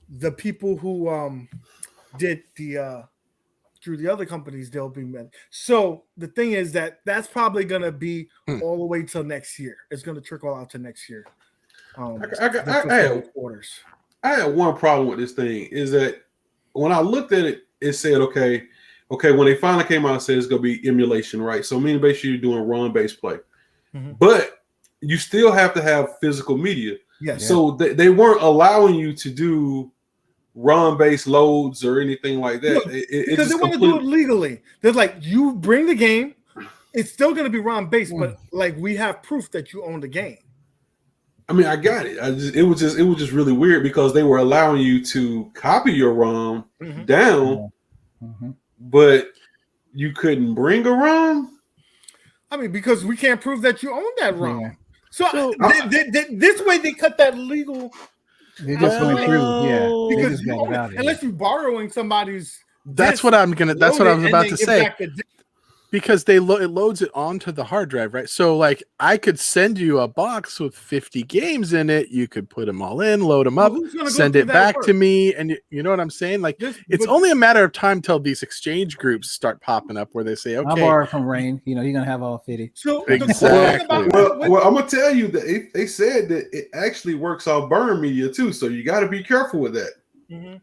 the people who did the through the other companies, they'll be met. So the thing is that's probably going to be all the way till next year. It's going to trickle out to next year. I had one problem with this thing is that when I looked at it, it said, okay, when they finally came out and said it's going to be emulation, right? So meaning basically you're doing ROM-based play. But you still have to have physical media. Yes. So they weren't allowing you to do ROM-based loads or anything like that. Because they want to do it legally. They're like, you bring the game, it's still going to be ROM-based, but like we have proof that you own the game. I mean, I got it. It was just really weird because they were allowing you to copy your ROM down, but you couldn't bring a ROM. I mean, because we can't prove that you own that ROM. Yeah. So this way they cut that legal. They just went through, because unless you're borrowing somebody's. That's what I'm gonna. That's what I was about to say. Because it loads it onto the hard drive, right? So like I could send you a box with 50 games in it. You could put them all in, load them up, send it back to me. And you know what I'm saying? Like it's only a matter of time till these exchange groups start popping up where they say, okay. I'll borrow from Rain. You know, you're going to have all 50. So exactly. Well, I'm going to tell you that they said that it actually works off burn media too. So you got to be careful with that.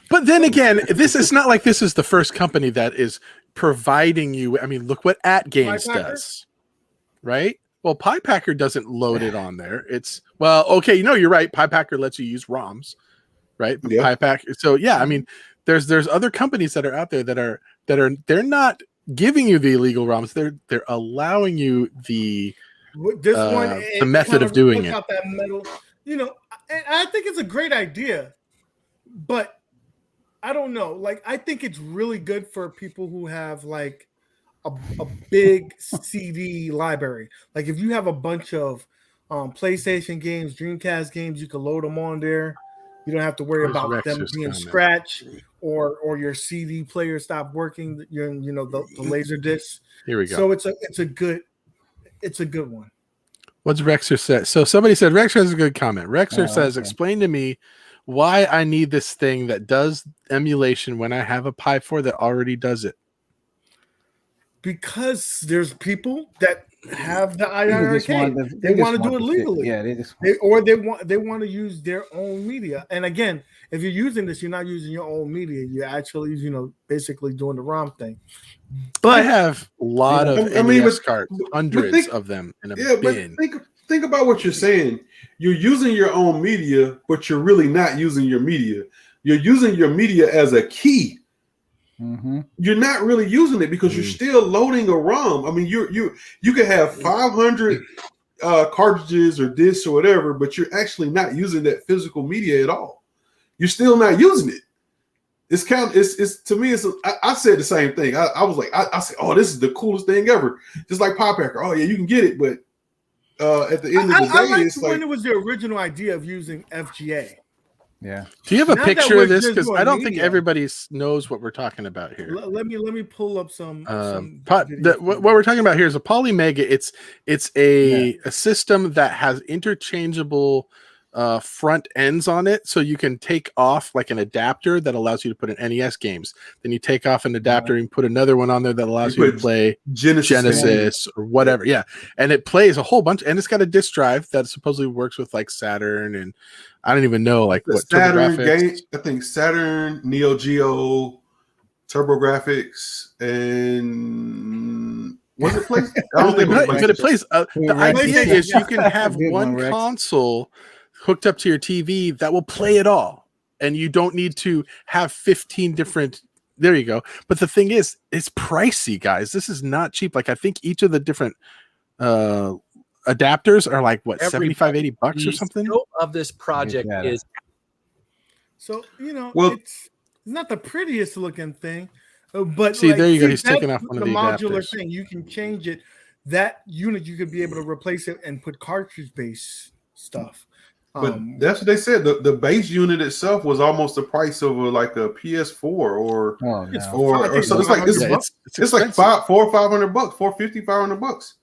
But then again, this is not like this is the first company that is providing you. I mean, look what @Games does, right? Well, PiePacker doesn't load it on there. It's okay. You know, you're right. PiePacker lets you use ROMs, right? Yeah. PiePacker. So yeah, I mean, there's other companies that are out there that are they're not giving you the illegal ROMs. They're allowing you the method of doing it. That metal, you know, and I think it's a great idea, but I don't know. Like, I think it's really good for people who have like a big CD library. Like, if you have a bunch of PlayStation games, Dreamcast games, you can load them on there. You don't have to worry about them being scratched or your CD player stop working. The laser disc. Here we go. So it's a good one. What's Rexer said? So somebody said Rexer has a good comment. Rexer says, explain to me why I need this thing that does emulation when I have a Pi 4 that already does it. Because there's people that have the Arcade. They want to do it legally. They want to use their own media. And again, if you're using this, you're not using your own media. You're actually, basically doing the ROM thing. But I have a lot of NES cards, hundreds of them in a bin. But think about what you're saying. You're using your own media, but you're really not using your media. You're using your media as a key. You're not really using it because you're still loading a ROM. I mean, you could have 500 cartridges or discs or whatever, but you're actually not using that physical media at all. You're still not using it. It's to me. I said the same thing. I was like, I said, oh, this is the coolest thing ever. Just like PiePacker. Oh yeah, you can get it, but at the end of the day, it's like when it was the original idea of using FGA. Yeah. Do you have a picture of this? Because I don't think everybody knows what we're talking about here. Let me pull up some. What we're talking about here is a Polymega. It's a system that has interchangeable front ends on it, so you can take off like an adapter that allows you to put in NES games. Then you take off an adapter and put another one on there that allows you to play Genesis or whatever. Yeah, and it plays a whole bunch, and it's got a disc drive that supposedly works with like Saturn, and I don't even know like what Saturn game. I think Saturn, Neo Geo, TurboGrafx, and was it plays? I don't think but it plays. The idea is you can have one console hooked up to your TV that will play it all, and you don't need to have 15 different. There you go. But the thing is, it's pricey, guys. This is not cheap. Like I think each of the different adapters are like what, $75-$80 or something. The scope of this project is so it's not the prettiest looking thing, but see, there you go. He's taking off one of the modular adapters. thing. You can change it. That unit you could be able to replace it and put cartridge based stuff. But that's what they said. The base unit itself was almost the price of like a PS4 or so. It's like $400 or $500, $450, $500.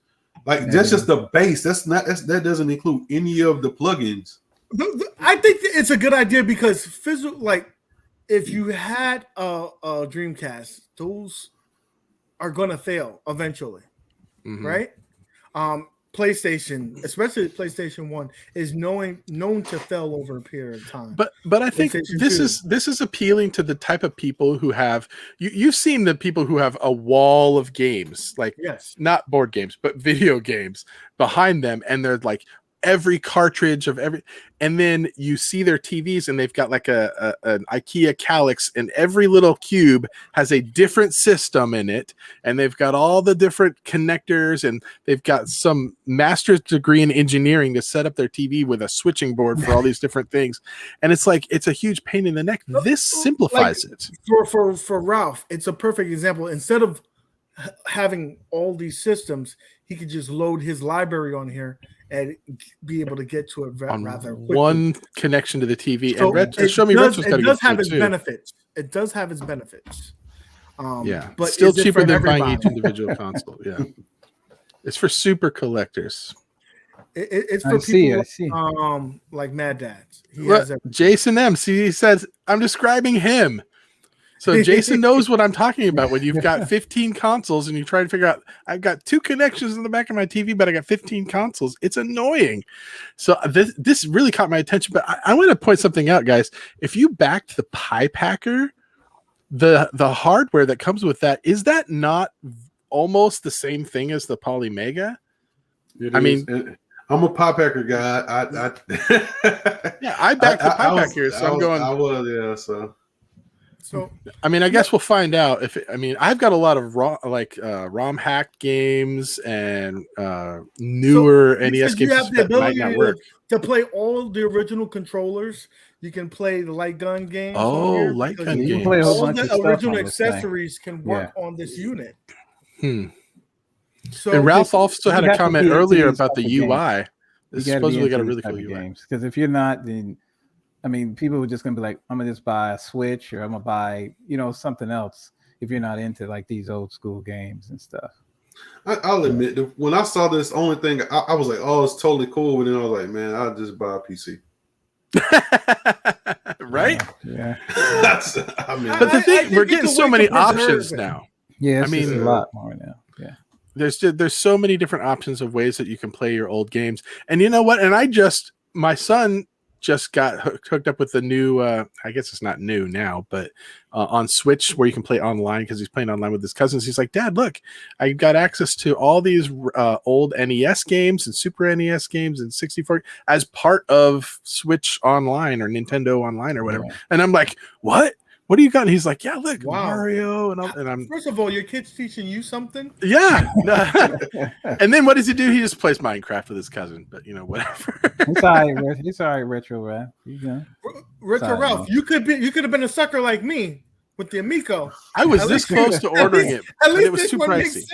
Like that's just the base. That doesn't include any of the plugins. I think it's a good idea because if you had a Dreamcast, those are gonna fail eventually, right? PlayStation, especially PlayStation 1, is known to fail over a period of time. But I think this is appealing to the type of people who have you've seen the people who have a wall of games, like not board games, but video games behind them, and they're like every cartridge of every, and then you see their TVs and they've got like an IKEA Calyx, and every little cube has a different system in it, and they've got all the different connectors, and they've got some master's degree in engineering to set up their TV with a switching board for all these different things, and it's like it's a huge pain in the neck. This simplifies it. For Ralph, it's a perfect example. Instead of having all these systems, he could just load his library on here and be able to get to it rather quickly. One connection to the TV. So and show me Retro's got it does have its benefits. It does have its benefits. But still cheaper than buying each individual console. Yeah, it's for super collectors. It's for people like Mad Dads. Jason M. See, he says I'm describing him. So Jason knows what I'm talking about. When you've got 15 consoles and you try to figure out, I've got 2 connections in the back of my TV, but I got 15 consoles. It's annoying. So this really caught my attention. But I want to point something out, guys. If you backed the Pi Packer, the hardware that comes with that, is that not almost the same thing as the Polymega? I mean, I'm a Pi Packer guy. I backed the Pi Packer, so I'm going. I was, so. So I mean, I guess we'll find out. I've got a lot of ROM hacked games and newer NES games that might not work. To play all the original controllers, you can play the light gun games. Light gun games. All the original accessories can work on this unit. So, and Ralph also had a comment earlier about the UI. This supposedly got a really cool UI. Because if you're not, then people are just gonna be like, I'm gonna just buy a Switch, or I'm gonna buy, something else. If you're not into like these old school games and stuff. I'll admit, when I saw this, only thing I was like, oh, it's totally cool. But then I was like, man, I'll just buy a PC. Right? Yeah. But the thing, we're getting so many options now. Yeah, a lot more now. Yeah. There's so many different options of ways that you can play your old games. And you know what? And my son just got hooked up with the new I guess it's not new now, but on Switch, where you can play online, because he's playing online with his cousins. He's like, Dad, look, I got access to all these old NES games and Super NES games and 64 as part of Switch Online or Nintendo Online or whatever. Yeah. And I'm like, what do you got? And he's like, yeah, look, Mario. And I'm first of all, your kid's teaching you something. Yeah. And then what does he do? He just plays Minecraft with his cousin, but whatever. He's all right, Retro Ralph. Retro Ralph, you could have been a sucker like me with the Amico. I was this close to ordering it, but it was too pricey.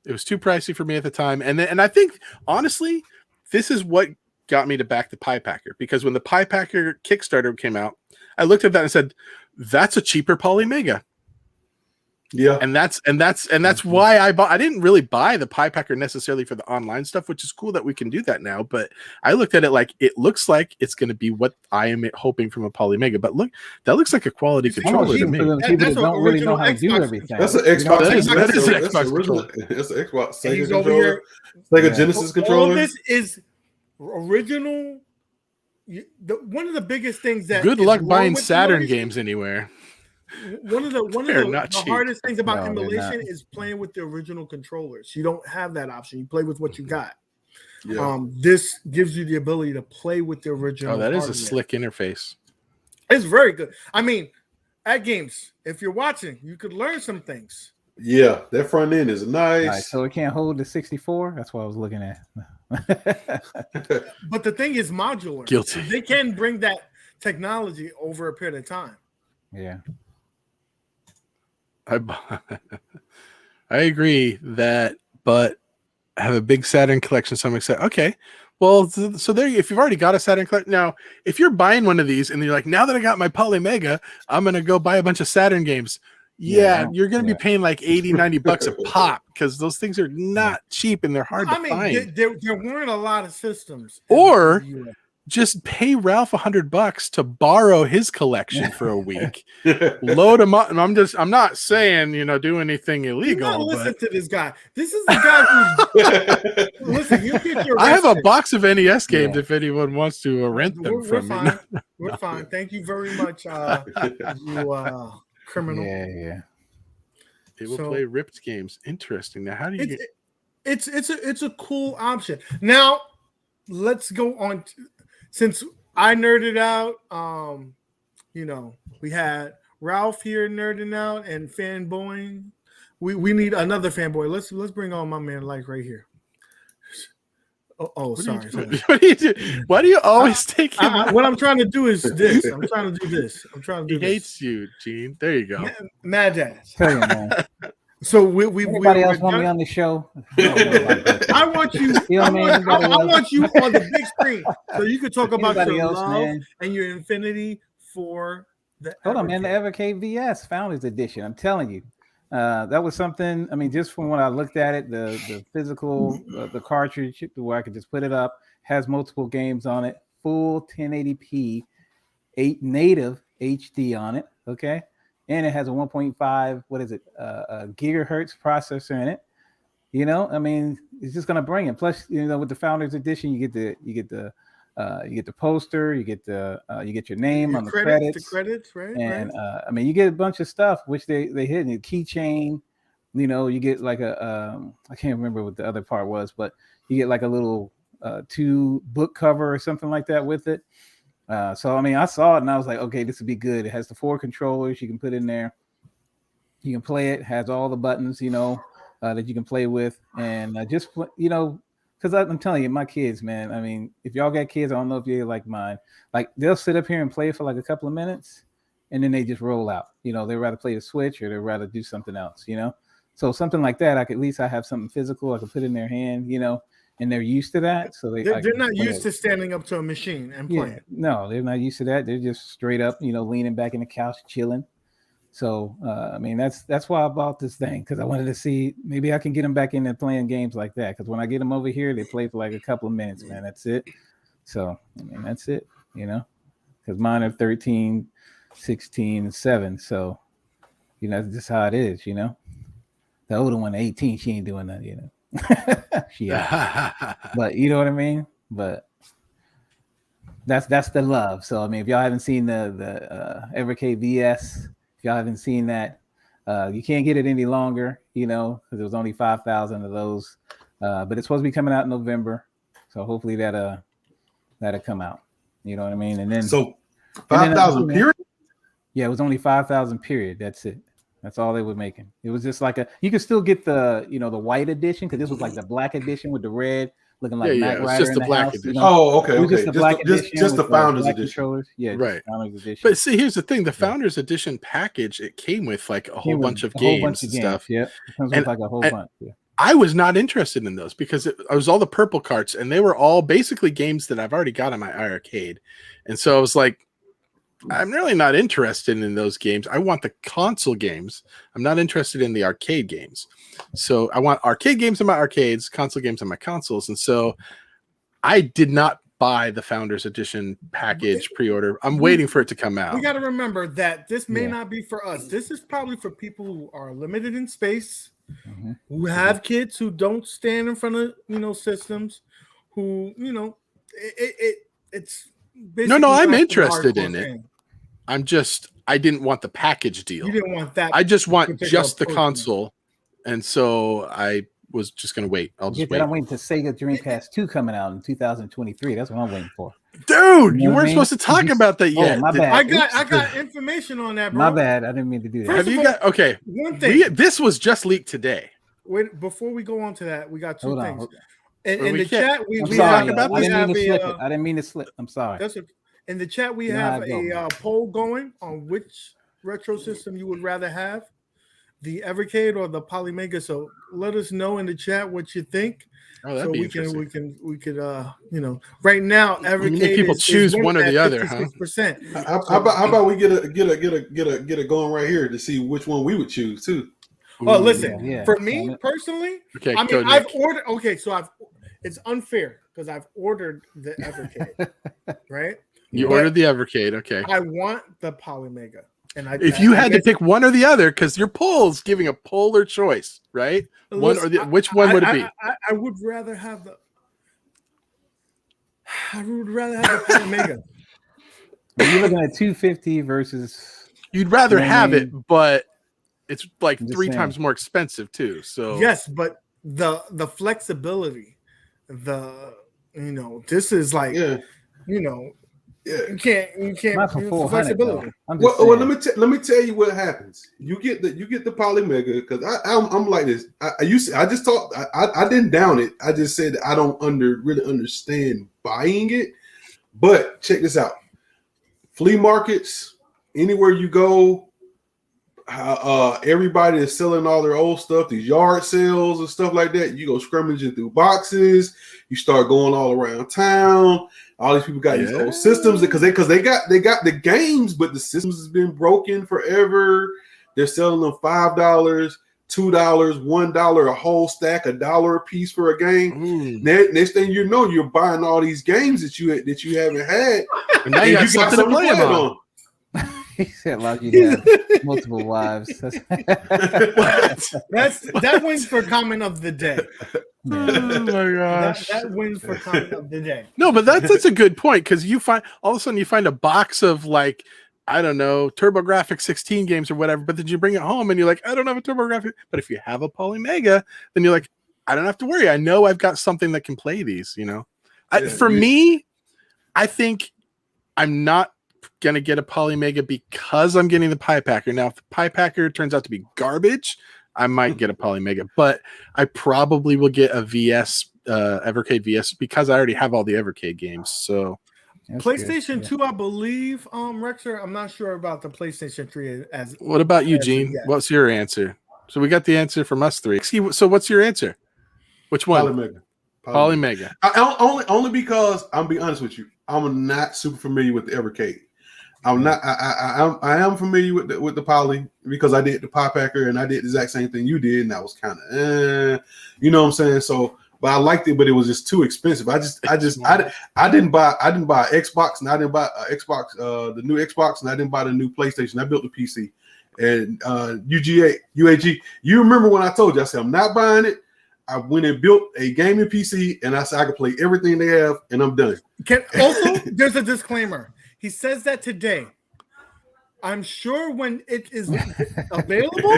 It was too pricey for me at the time. And I think, honestly, this is what got me to back the Pi Packer, because when the Pi Packer Kickstarter came out, I looked at that and said, that's a cheaper Polymega. Yeah. And that's why I bought. I didn't really buy the Pi Packer necessarily for the online stuff, which is cool that we can do that now. But I looked at it like, it looks like it's going to be what I am hoping from a Polymega. But look, that looks like a quality controller to me. People that don't really know how to do everything. That's an Xbox. That is an Xbox controller. That's an Xbox. Sega controller. Sega Genesis controller. All this is original. One of the biggest things that good luck buying Saturn games anywhere. One of the hardest things about emulation is playing with the original controllers. You don't have that option. You play with what you got. Yeah. This gives you the ability to play with the original. Oh, that is a slick interface. It's very good. I mean, at games, if you're watching, you could learn some things. Yeah, that front end is nice. Right, so it can't hold the 64. That's what I was looking at. But the thing is modular. Guilty. They can bring that technology over a period of time. Yeah. I agree that, but I have a big Saturn collection, so I'm excited. Okay, well, so there. If you've already got a Saturn collection, now if you're buying one of these and you're like, now that I got my Polymega, I'm gonna go buy a bunch of Saturn games. Yeah, you're going to be paying like $80-$90 a pop, because those things are not cheap and they're hard to find. There weren't a lot of systems. Or just pay Ralph $100 to borrow his collection for a week. Load him up. And I'm not saying, do anything illegal. Listen to this guy. This is the guy who listen, you get your I have a box of NES games if anyone wants to rent them from me. Fine. We're fine. Thank you very much, you criminal. Yeah. They will play ripped games. Interesting. Now, how do you it's a cool option. Now, let's go on. Since I nerded out, we had Ralph here nerding out and fanboying. We need another fanboy. Let's bring on my man Like right here. Sorry. What do you do? Why do you always take him? What I'm trying to do is this. I'm trying to do this. He hates you, Gene. There you go. Mad Dads. Tell you, man. So anybody else want me on the show? I want you. I want you on the big screen so you can talk about your love and your infinity for the. Hold on, man. The Evercade VS Founders Edition. I'm telling you, that was something. I mean, just from when I looked at it, the physical, the cartridge where I could just put it up has multiple games on it, full 1080p, 8 native HD on it. Okay. And it has a 1.5, gigahertz processor in it. I mean, it's just gonna bring it. Plus, with the Founders Edition, you get the poster, you get your name on the credits. The credits, right? And I mean, you get a bunch of stuff which they hit in the keychain. You get like I can't remember what the other part was, but you get like a little 2 book cover or something like that with it. So I mean, I saw it and I was like, okay, this would be good. It has the 4 controllers you can put in there. You can play it. Has all the buttons, that you can play with, and just because I'm telling you, my kids, man. I mean, if y'all got kids, I don't know if you're like mine. Like they'll sit up here and play for like a couple of minutes, and then they just roll out. They'd rather play the Switch or they'd rather do something else. So something like that, at least I have something physical I can put in their hand. And they're used to that, so they're not used to standing up to a machine and playing. Yeah, no, they're not used to that. They're just straight up, leaning back in the couch, chilling. So, I mean, that's why I bought this thing, because I wanted to see maybe I can get them back into playing games like that. Because when I get them over here, they play for like a couple of minutes, man. That's it. So, I mean, that's it. Because mine are 13, 16, and 7. So, that's just how it is. The older one, 18, she ain't doing that. But you know what I mean. But that's the love. So I mean, if y'all haven't seen the Evercade VS, if y'all haven't seen that, you can't get it any longer, because there was only 5,000 of those. But it's supposed to be coming out in November, so hopefully that'll come out. You know what I mean? And then 5,000 period. Yeah, it was only 5,000 period. That's it. That's all they were making. It was just like you could still get the the white edition, because this was like the black edition with the red looking like Knight Rider. It's just the black edition. Oh, okay. Just the black edition. Just the Founders Edition. Controllers. Yeah, right. Founders Edition. But see, here's the thing: the Founders Edition package, it came with like a whole bunch of games and stuff. Yeah, it comes with like a whole bunch. Yeah. I was not interested in those because it was all the purple carts, and they were all basically games that I've already got on my arcade, and so I was like, I'm really not interested in those games. I want the console games. I'm not interested in the arcade games. So I want arcade games in my arcades, console games on my consoles. And so I did not buy the Founders Edition package pre-order. I'm waiting for it to come out. We got to remember that this may not be for us. This is probably for people who are limited in space, who have kids who don't stand in front of, systems, who, it's No, I'm interested in it. I didn't want the package deal. You didn't want that. I just want just the console. And so I was just going to wait. I'll just wait. I'm waiting to Sega Dreamcast 2 coming out in 2023. That's what I'm waiting for. Dude, you weren't supposed to talk about that yet. Oh, my bad. I got information on that, bro. My bad. I didn't mean to do that. Have you got okay? One thing. This was just leaked today. Wait, before we go on to that, we got two things. In the chat, we talk about I didn't mean to slip. I'm sorry. In the chat, we have a poll going on which retro system you would rather have, the Evercade or the Polymega. So let us know in the chat what you think. Oh, that'd be interesting. We could right now Evercade people choose one or the other, huh? How about we get a going right here to see which one we would choose too. Well, listen, for me personally, okay, I mean, I've ordered. Okay, so it's unfair because I've ordered the Evercade, right? You ordered the Evercade, okay. I want the Polymega. And if you had to pick one or the other, because your poll's giving a polar choice, right? Which one would it be? I would rather have the Polymega. You're looking at 250 versus. You'd rather have it, but it's like 3 times more expensive too. So yes, but the flexibility, this is like you can't flexibility. Well, let me tell you what happens. You get the Polymega because I'm like this. I didn't down it. I just said I don't really understand buying it. But check this out: flea markets, anywhere you go, everybody is selling all their old stuff. These yard sales and stuff like that. You go scrummaging through boxes. You start going all around town. All these people got these old systems because they got the games, but the systems has been broken forever. They're selling them $5, $2, $1, a whole stack, $1 a piece for a game. Next thing you know, you're buying all these games that you haven't had, and now you got something to play on. He said, "Like you have multiple wives." That wins for comment of the day. Oh my gosh, that wins for comment of the day. No, but that's a good point because you find all of a sudden you find a box of like I don't know TurboGrafx 16 games or whatever, but then you bring it home and you're like I don't have a TurboGrafx. But if you have a Polymega, then you're like I don't have to worry. I know I've got something that can play these. For me, I think I'm not gonna get a Polymega because I'm getting the Pi Packer. Now, if the Pi Packer turns out to be garbage, I might get a Polymega, but I probably will get a VS, Evercade VS, because I already have all the Evercade games. So, PlayStation 2, I believe, Rexer. I'm not sure about the PlayStation 3. What about you, Gene? What's your answer? So we got the answer from us three. So what's your answer? Which one? Polymega. Only because I'm be honest with you, I'm not super familiar with the Evercade. I'm not. I am familiar with the Poly because I did the Pi Packer and I did the exact same thing you did, and that was kind of, you know what I'm saying. So, but I liked it, but it was just too expensive. I didn't buy Xbox, and I didn't buy Xbox, the new Xbox, and I didn't buy the new PlayStation. I built the PC and UAG. You remember when I told you? I said I'm not buying it. I went and built a gaming PC, and I said I can play everything they have, and I'm done. Also, there's a disclaimer. He says that today. I'm sure when it is available,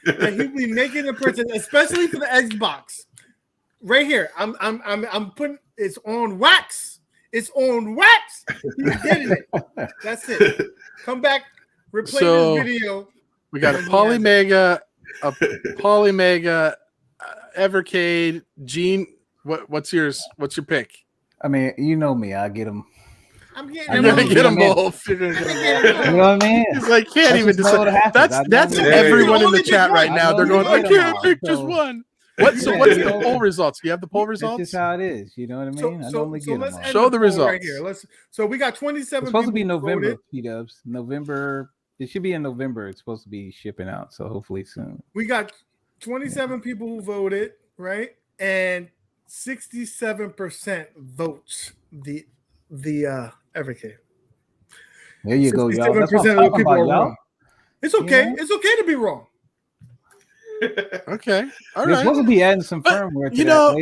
that he'll be making a purchase, especially for the Xbox. Right here, I'm putting it's on wax. It's on wax. He's getting it. That's it. Come back, replay this video. We got a Polymega, Evercade. Gene, what's yours? What's your pick? I mean, you know me. I get them. You're gonna get them both. You know what I mean? He's like, can't even decide. That's everyone in the chat right now. They're going, I can't pick just one. What's the poll results? Do you have the poll results? That's just how it is. You know what I mean? I only get them. Show the results right here. So we got 27. It's supposed to be November. P-dubs. November. It should be in November. It's supposed to be shipping out. So hopefully soon. We got 27 people who voted, right? And 67% votes the Evercade. There you go, y'all. That's what I'm of people about, are wrong. It's okay. Yeah. It's okay to be wrong. Okay. All We're right. supposed to be adding some firmware to that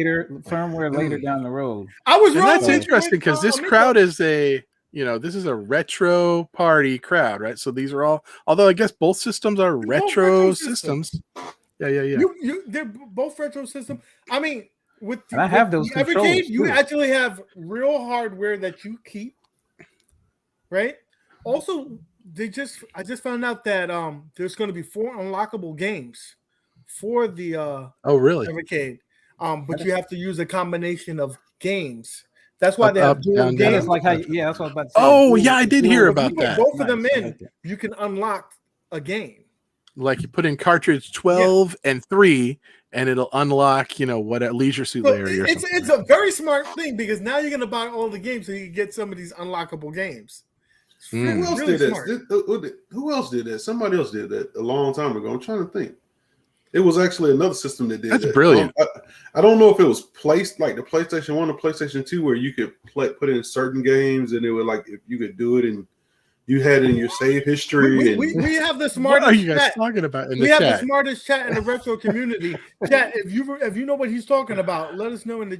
later down the road. I was wrong. That's interesting because this crowd is this is a retro party crowd, right? So these are all, although I guess both systems are retro systems. Yeah. They're both retro systems. I mean, I have those Evercade, you actually have real hardware that you keep, right? Also, I just found out that there's going to be 4 unlockable games for the Evercade. But you have to use a combination of games. That's why they have dual games. Like how, that's what I was about to say. Oh, yeah, I did hear about that. Both of them you can unlock a game. Like you put in cartridge 12 and 3, and it'll unlock, what at Leisure Suit Larry or something. It's a very smart thing because now you're going to buy all the games so you can get some of these unlockable games. Who else did that? Who else did that? Somebody else did that a long time ago. I'm trying to think. It was actually another system that did That's that. brilliant. I don't know if it was placed like the PlayStation 1 or PlayStation 2 where you could put in certain games and it would like if you could do it and you had it in your save history. We have the What smartest are you guys chat. talking about in We the have chat? the smartest chat in the retro community. Chat, if you know what he's talking about, let us know in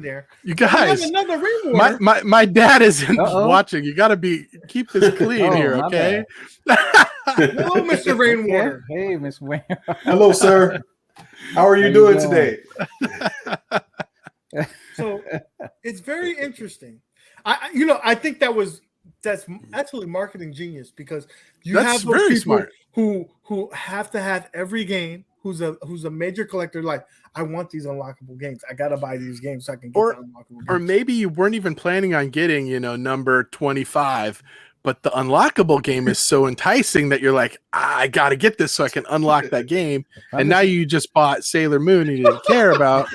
there. You guys, another Rainwater. my dad isn't watching. You got to keep this clean here, my okay? Hello, Mr. Rainwater. Hey, Miss Wayne. Hello, sir. How are you doing today? So it's very interesting. I think that's actually marketing genius because That's have those very people smart. who have to have every game who's a major collector. Like, I want these unlockable games. I gotta buy these games so I can get the unlockable games. Or maybe you weren't even planning on getting, number 25, but the unlockable game is so enticing that you're like, I got to get this so I can unlock that game. And now you just bought Sailor Moon and you didn't care about.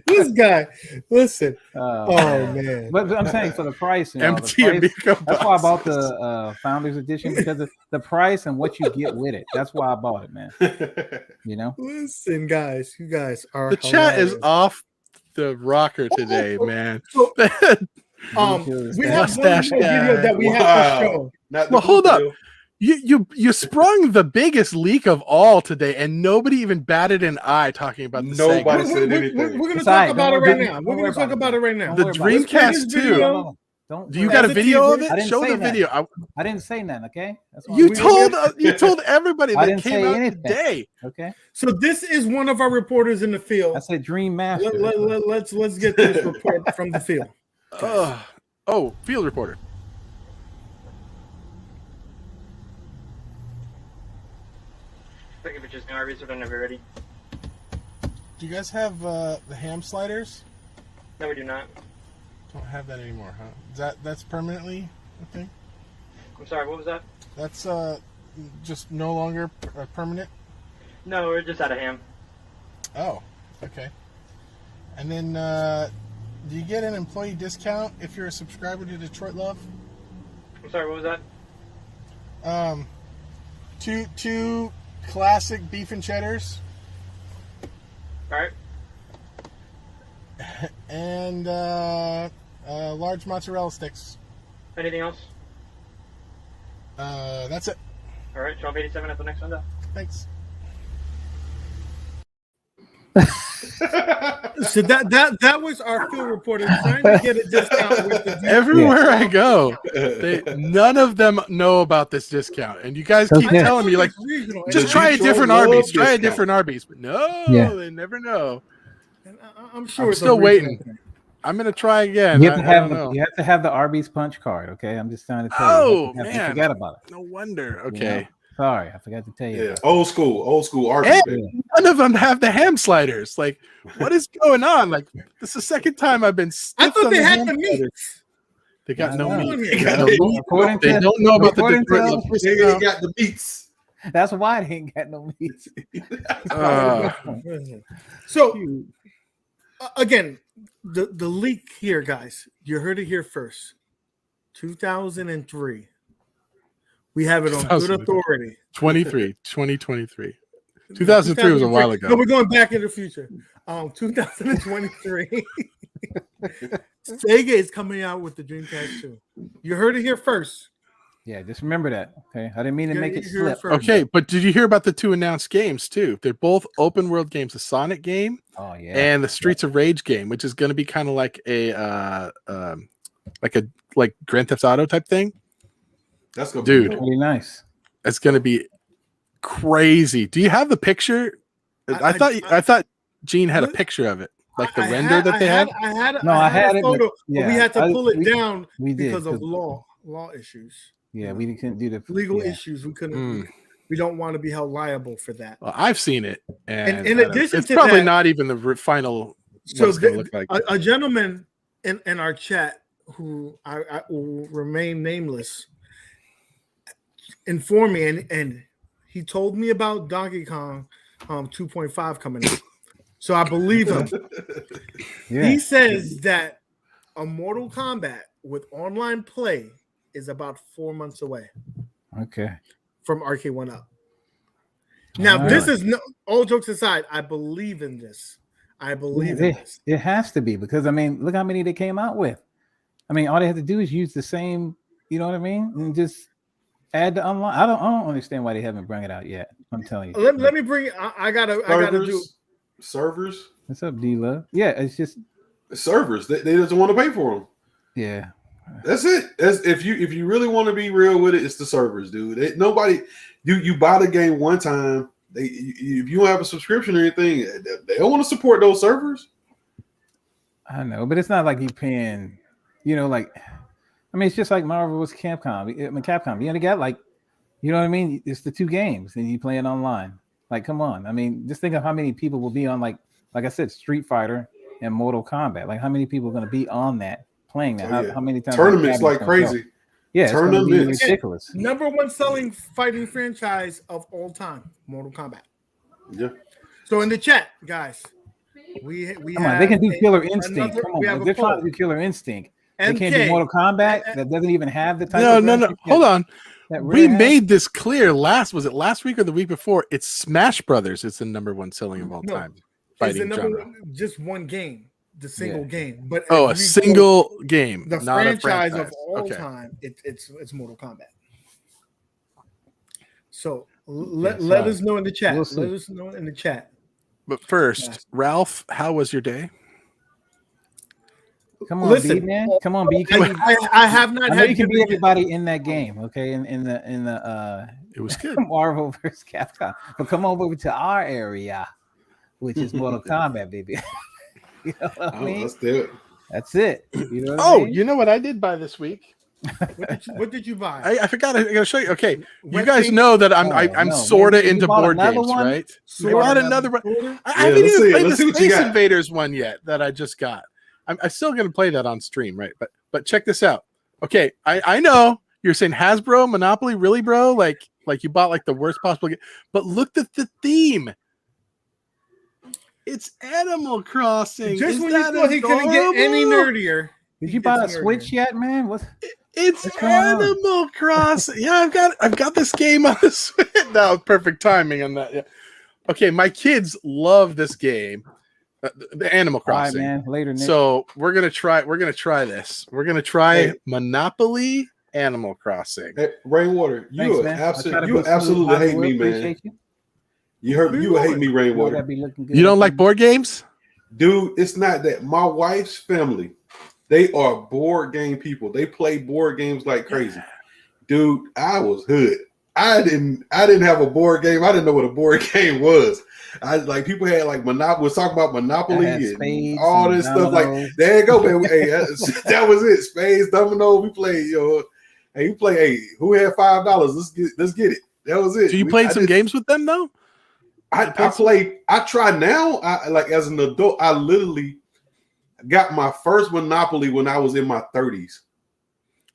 This guy, listen. Oh man! But I'm saying for the price, Empty the price, Amico that's why I bought the Founders Edition, because of the price and what you get with it. That's why I bought it, man. Listen, guys, you guys are The chat is hilarious. off the rocker today, man. So, we have one more video that we have to show. Well, hold up. You sprung the biggest leak of all today, and nobody even batted an eye talking about the Nobody Sega. said anything. We're going to talk about it right now. We're going to talk about it right now. The Dreamcast 2. Do you got a video of it? Show the video. I didn't say nothing. Okay. You told everybody I that didn't came say out anything. today. Okay. So this is one of our reporters in the field. I said Dream Master. Let's get this report from the field. Field reporter. Picking pictures in Arby's whenever ready. Do you guys have the ham sliders? No, we do not. Don't have that anymore, huh? That's permanently a thing? I'm sorry, what was that? That's just no longer permanent? No, we're just out of ham. Oh, okay. And then do you get an employee discount if you're a subscriber to Detroit Love? I'm sorry, what was that? Two classic beef and cheddars. All right. And large mozzarella sticks. Anything else? That's it. All right, 1287 at the next window. Thanks. So that was our field reporter trying to get a discount with the Everywhere I go, none of them know about this discount, and you guys keep telling me like, just try a different Arby's, try a different Arby's, but no, they never know. I'm sure I'm it's still a regional waiting. thing. I'm gonna try again. You have to have the Arby's punch card. Okay, I'm just trying to tell you. Man, forgot about it. No wonder. Okay. Sorry, I forgot to tell you. Yeah, old school Arby. And none of them have the ham sliders. Like, what is going on? Like, this is the second time I've been. I thought they had ham the meat. sliders. They got no meat. They They don't know about the Detroit. They got the meats. That's why they ain't got no meats. So again, the leak here, guys. You heard it here first. 2003. We have it on good authority. 2023. 2003 was a while ago. No, we're going back in the future. 2023. Sega is coming out with the Dreamcast 2. You heard it here first. Yeah, just remember that. Okay, I didn't mean to make it slip. Okay, but did you hear about the two announced games too? They're both open world games: the Sonic game, and the Streets of Rage game, which is going to be kind of like a Grand Theft Auto type thing. That's gonna be really nice. It's going to be crazy. Do you have the picture? I thought Gene had a picture of it, like the render that they had. I had a photo, yeah, but we had to pull it down we did, because of law issues. Yeah, we couldn't do the legal issues. We couldn't. We don't want to be held liable for that. Well, I've seen it, and in addition it's to probably that, not even the final. So look like. a gentleman in our chat who I will remain nameless informed me, and he told me about Donkey Kong 2.5 coming out. So I believe him. He says that a Mortal Kombat with online play is about 4 months away. Okay. From Arcade1up. Now, this is no. All jokes aside, I believe in this. I believe in this. It has to be because I mean, look how many they came out with. I mean, all they have to do is use the same. You know what I mean? And just add the online. I don't understand why they haven't brought it out yet. I'm telling you. Let me bring. I gotta do servers. What's up, D-Love? Yeah, it's just servers. They doesn't want to pay for them. Yeah, that's it. If you really want to be real with it, it's the servers, dude. Nobody. You buy the game one time. If you don't have a subscription or anything, they don't want to support those servers. I know, but it's not like you paying. You know, like I mean, it's just like Marvel was Capcom. I mean, Capcom. You only got like, you know what I mean? It's the 2 games, and you play it online. Like, come on. I mean, just think of how many people will be on like I said, Street Fighter and Mortal Kombat. Like, how many people are going to be on that playing that? How many times tournaments like crazy? Go? Yeah, tournaments ridiculous. Number 1 selling fighting franchise of all time, Mortal Kombat. Yeah. So in the chat, guys, we come on, they can do Killer Instinct. Come on, they're trying to do Killer Instinct. They can't do Mortal Kombat that doesn't even have the type. No. Hold on. We made this clear last week or the week before? It's Smash Brothers. It's the number 1 selling of all time. It's the number 1, just one game, the single game. But a single game, the not franchise of all time. It's Mortal Kombat. So let us know in the chat. Let us know in the chat. But first, Ralph, how was your day? Come on, B, man. Come on, B. I have not had. You can beat everybody in that game, okay? In the it was good. Marvel vs. Capcom. But come on over to our area, which is Mortal Kombat, baby. You know what I mean? Let's do it. That's it. You know what I mean? You know what I did buy this week? What did you buy? I forgot. I gotta show you. Okay, you guys know that I'm sort of into board games, right? I bought another one. I haven't even played the Space Invaders one yet that I just got. I'm still gonna play that on stream, right? But check this out. Okay, I know you're saying Hasbro Monopoly, really, bro? Like you bought like the worst possible game. But look at the theme. It's Animal Crossing. Just when you thought he couldn't get any nerdier. Did you buy a Switch yet, man? It's Animal Crossing. Yeah, I've got this game on the Switch. Now, perfect timing on that. Yeah. Okay, my kids love this game, the Animal Crossing. All right, man. Later, Nick. So we're gonna try this. We're gonna try Monopoly Animal Crossing. Hey, Rainwater, you absolutely hate me, man. You hate me, Rainwater. You don't like board games? Dude, it's not that. My wife's family, they are board game people. They play board games like crazy. Dude, I was hood. I didn't have a board game. I didn't know what a board game was. People had like Monopoly, was talking about Monopoly and all this stuff. Like, there you go, man. Hey, that was it. Spades, domino. We played, Hey, you play. Hey, who had $5? Let's get it. That was it. So you played some games with them though? I try now. As an adult, I literally got my first Monopoly when I was in my 30s.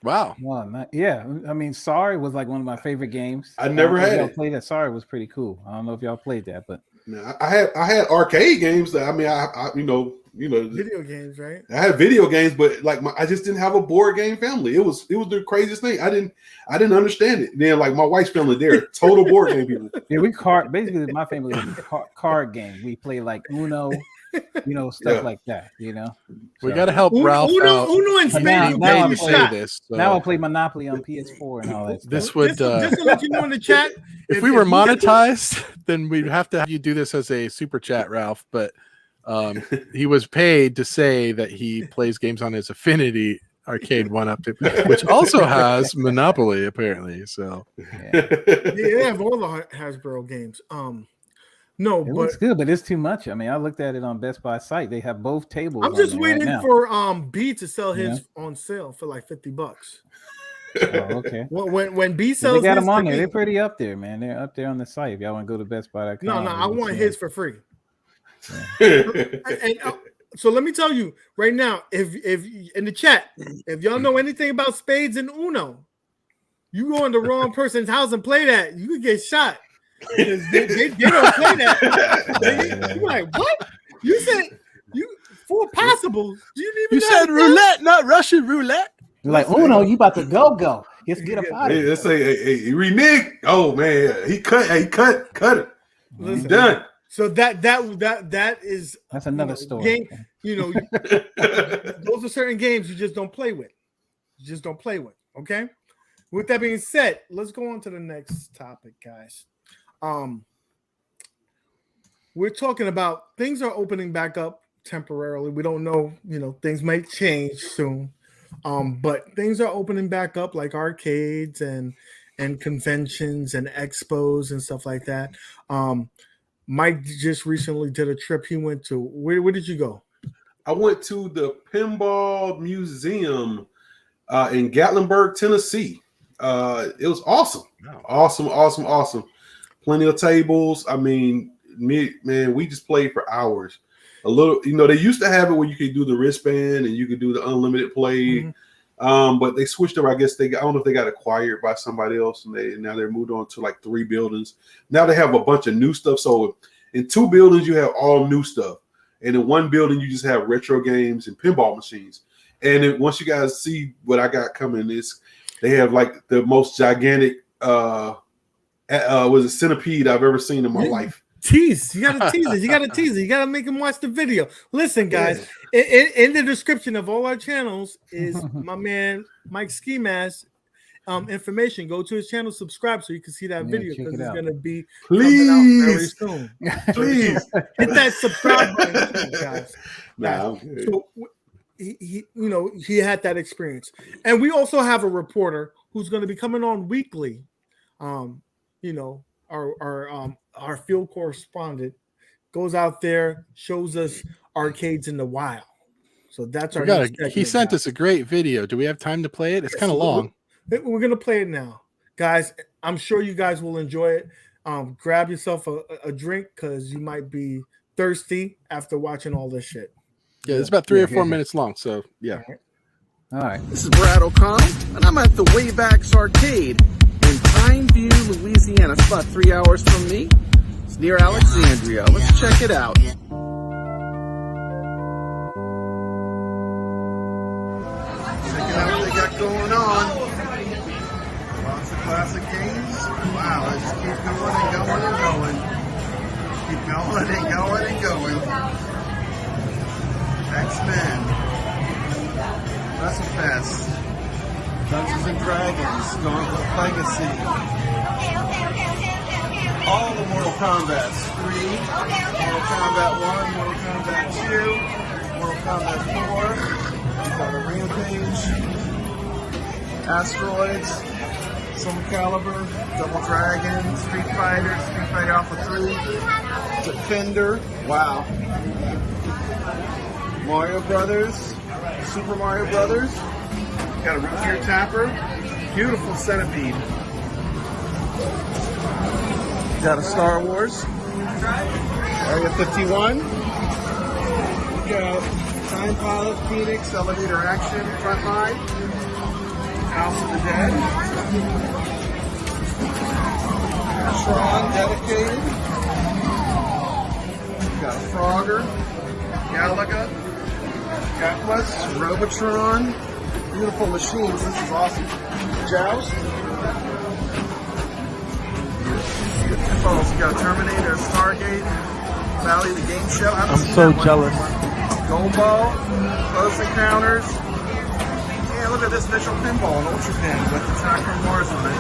Wow. Well, yeah. I mean, Sorry was like one of my favorite games. I never had it. Played that. Sorry was pretty cool. I don't know if y'all played that, but I had arcade games that I video games, right? I had video games, but I just didn't have a board game family. It was the craziest thing. I didn't understand it. Then my wife's family, they're total board game people. Yeah, basically my family was card game. We play like Uno, stuff like that. We got to help Ralph out. Uno and Spades. Now I play Monopoly on PS4 and all that. This would just to let you know in the chat. If we were monetized, then we'd have to have you do this as a super chat, Ralph. But he was paid to say that he plays games on his Affinity Arcade1up, which also has Monopoly apparently. So they have all the Hasbro games. No, it looks good, but it's too much. I mean, I looked at it on Best Buy site. They have both tables. I'm just waiting for B to sell his on sale for like $50. Oh, okay. When B sells, they got them on there. They're pretty up there, man. They're up there on the site. If y'all want to go to Best Buy, no, I want his for free. So let me tell you right now, if in the chat, if y'all know anything about Spades and Uno, you go in the wrong person's house and play that, you could get shot. They don't play that. You're like, what? You said for possible. You said roulette, not Russian roulette. You're like, Uno, you about to go. Let's get up out of here. Let's say, hey, renege. Oh man, he cut it. Listen, done. So that is that's another story. Game, those are certain games you just don't play with. You just don't play with. Okay. With that being said, let's go on to the next topic, guys. We're talking about things are opening back up temporarily. We don't know, things might change soon. But things are opening back up, like arcades and conventions and expos and stuff like that. Mike just recently did a trip. He went to where did you go? I went to the Pinball Museum in Gatlinburg, Tennessee. It was awesome. Awesome. Plenty of tables. I mean, we just played for hours. A little, they used to have it where you could do the wristband and you could do the unlimited play. But they switched over. I guess I don't know if they got acquired by somebody else, and now they're moved on to like 3 buildings. Now they have a bunch of new stuff. So in 2 buildings you have all new stuff, and in 1 building you just have retro games and pinball machines. And once you guys see what I got coming, they have like the most gigantic was a centipede I've ever seen in my life. Tease. You gotta tease it. You gotta make them watch the video. Listen, guys, in the description of all our channels is my man MikeSkiMask information. Go to his channel, subscribe so you can see that video, because it's gonna be coming out very soon. Please hit that subscribe button, guys. So he had that experience. And we also have a reporter who's going to be coming on weekly. Our field correspondent goes out there, shows us arcades in the wild. So that's our. He sent us a great video. Do we have time to play it? It's kind of long. We're gonna play it now, guys. I'm sure you guys will enjoy it. Grab yourself a drink, because you might be thirsty after watching all this shit. Yeah, it's about 3 or 4 minutes long. So yeah. All right. This is Brad O'Connell, and I'm at the Waybacks Arcade in Pineview, Louisiana. It's about 3 hours from me. It's near Alexandria. Let's check it out. Check it out what they got going on. Lots of classic games. Wow, let's keep going and going and going. Keep going and going and going. X-Men. WrestleFest. Dungeons and Dragons. Gauntlet Legacy. All the Mortal Kombat 3, Mortal Kombat 1, Mortal Kombat 2, Mortal Kombat 4, we've got a Rampage, Asteroids, Soul Calibur, Double Dragon, Street Fighter Alpha 3, Defender, wow, Mario Brothers, Super Mario Brothers, got a Root Beer Tapper, beautiful Centipede. Got a Star Wars, Area 51. We got Time Pilot, Phoenix, Elevator Action, Frontline, House of the Dead, Tron, Dedicated. Got a Frogger, Galaga, Atlas, Robotron. Beautiful machines. This is awesome. Joust. Also got Terminator, Stargate, Valley the Game Show. I'm so jealous. Gumball, Close Encounters. Yeah, look at this Mitchell Pinball and Ultra Pin with the Attack from Mars on it.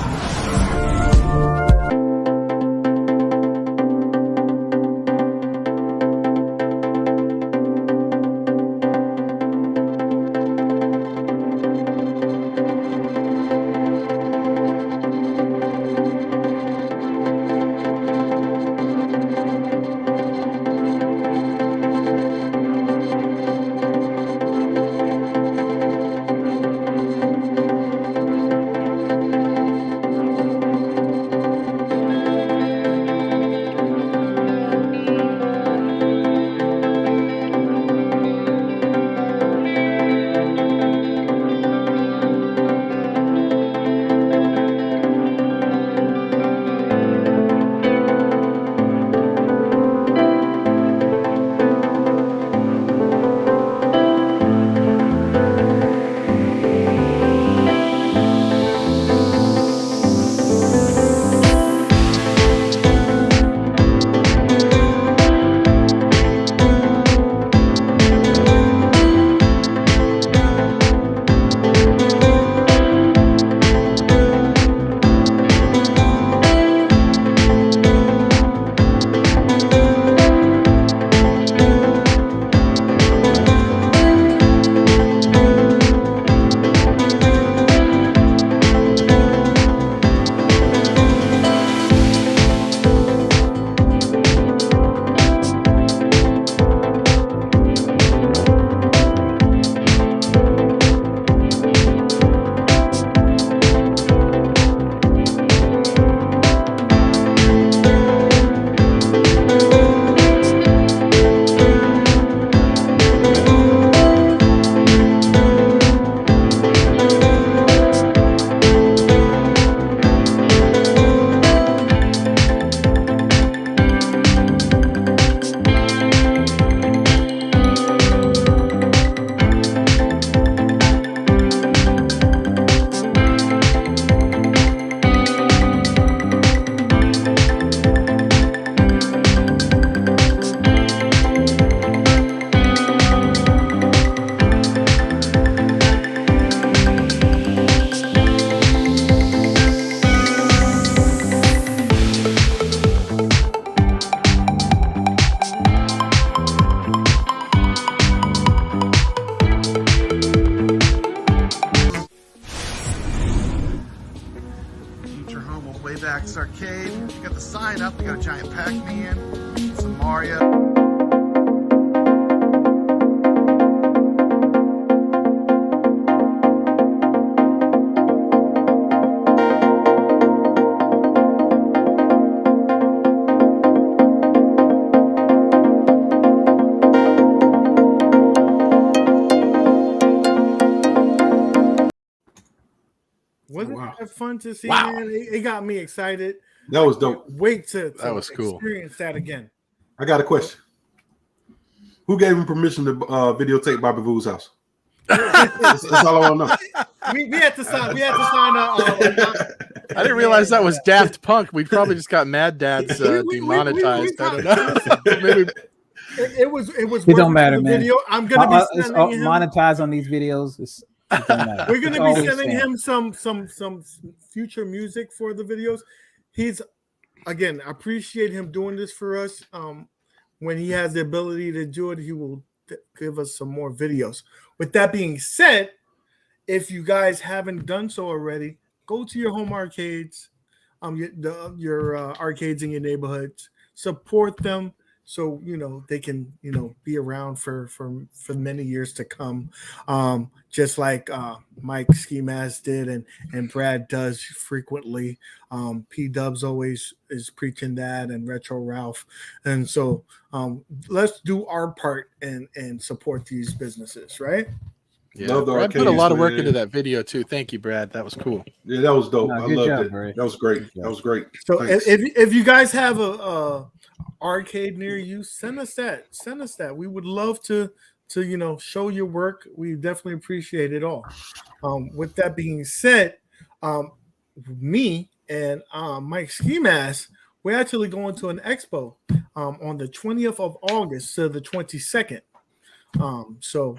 line up. We got a giant Pac-Man, some Mario. Wasn't that fun to see, man? It got me excited. That was dope. Wait to that was cool. Experience that again. I got a question. Who gave him permission to videotape Bobby Voo's house? That's all I want to know. We had to sign. We had to sign. I didn't realize that was Daft Punk. We probably just got Mad Dads demonetized. I don't know. Maybe. It was. It don't matter, man. Video. I'm gonna be sending him monetized on these videos. We're gonna be sending him some future music for the videos. He's again, I appreciate him doing this for us. When he has the ability to do it, he will give us some more videos. With that being said, if you guys haven't done so already, go to your home arcades, your arcades in your neighborhoods, support them. So, they can, be around for many years to come. Just like MikeSkiMask did and Brad does frequently. P-Dubs always is preaching that, and Retro Ralph. And so let's do our part and support these businesses, right? Yeah, Brad put a lot of work into that video too. Thank you, Brad. That was cool. Yeah, that was dope. I loved job, it. Brad. That was great. That was great. So if you guys have a arcade near you, send us that. We would love to show your work. We definitely appreciate it all. With that being said, me and MikeSkiMask, we're actually going to an expo on the 20th of August to the 22nd. So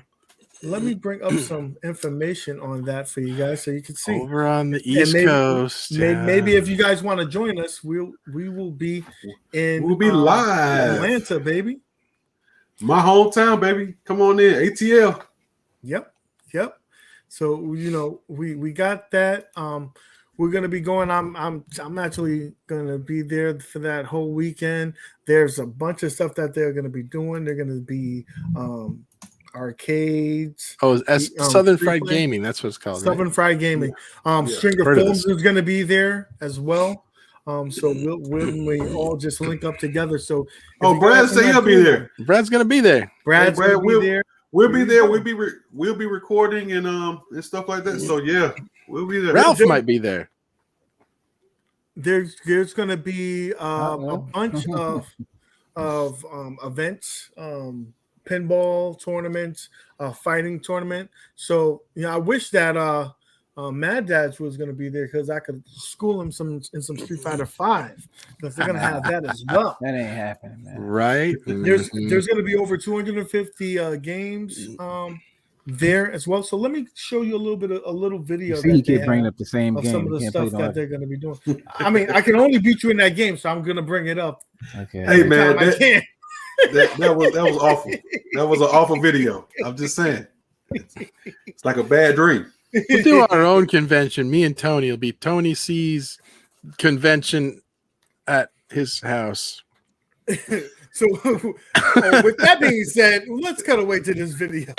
let me bring up some information on that for you guys so you can see. Over on the East Coast. Maybe if you guys want to join us, we will be in live Atlanta, baby. My hometown, baby. Come on in. ATL. Yep. So we got that. We're gonna be going. I'm actually gonna be there for that whole weekend. There's a bunch of stuff that they're gonna be doing. They're gonna be arcades. Southern Fried Gaming. That's what it's called. Southern Fried Gaming. Stringer Films is going to be there as well. So we'll all just link up together. So Brad said he'll be there. Brad's going to be there. Brad will be there. We'll be there. We'll be recording and stuff like that. So yeah, we'll be there. Ralph might be there. There's going to be a bunch of events. Pinball tournaments, fighting tournament. So I wish that Mad Dads was going to be there because I could school him in some Street Fighter 5 because they're going to have that as well. That ain't happening, man. Right? There's going to be over 250 games there as well. So let me show you a little video. You keep bringing up the same game. Some of the stuff that they're going to be doing. I mean, I can only beat you in that game, so I'm going to bring it up. Okay. Hey man, that was awful. That was an awful video. I'm just saying. It's like a bad dream. We'll do our own convention. Me and Tony. It'll be Tony C's convention at his house. So with that being said, let's cut away to this video.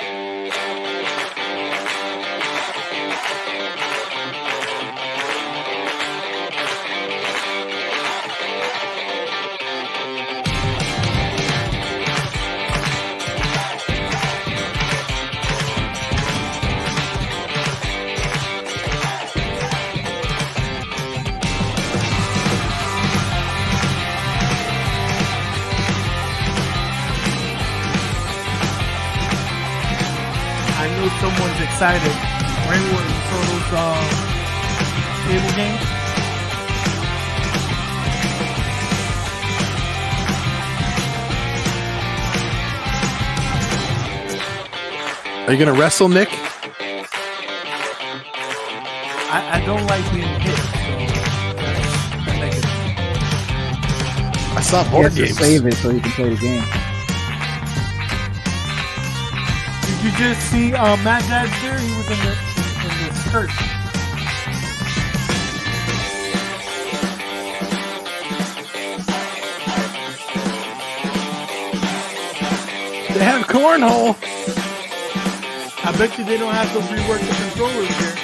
Someone's excited. Rainwater Turtles table game. Are you gonna wrestle, Nick? I don't like being hit. I saw board games. Save it so you can play the game. Did you just see Mad Dad's there? He was in the skirt. They have cornhole. I bet you they don't have to rework the controllers here.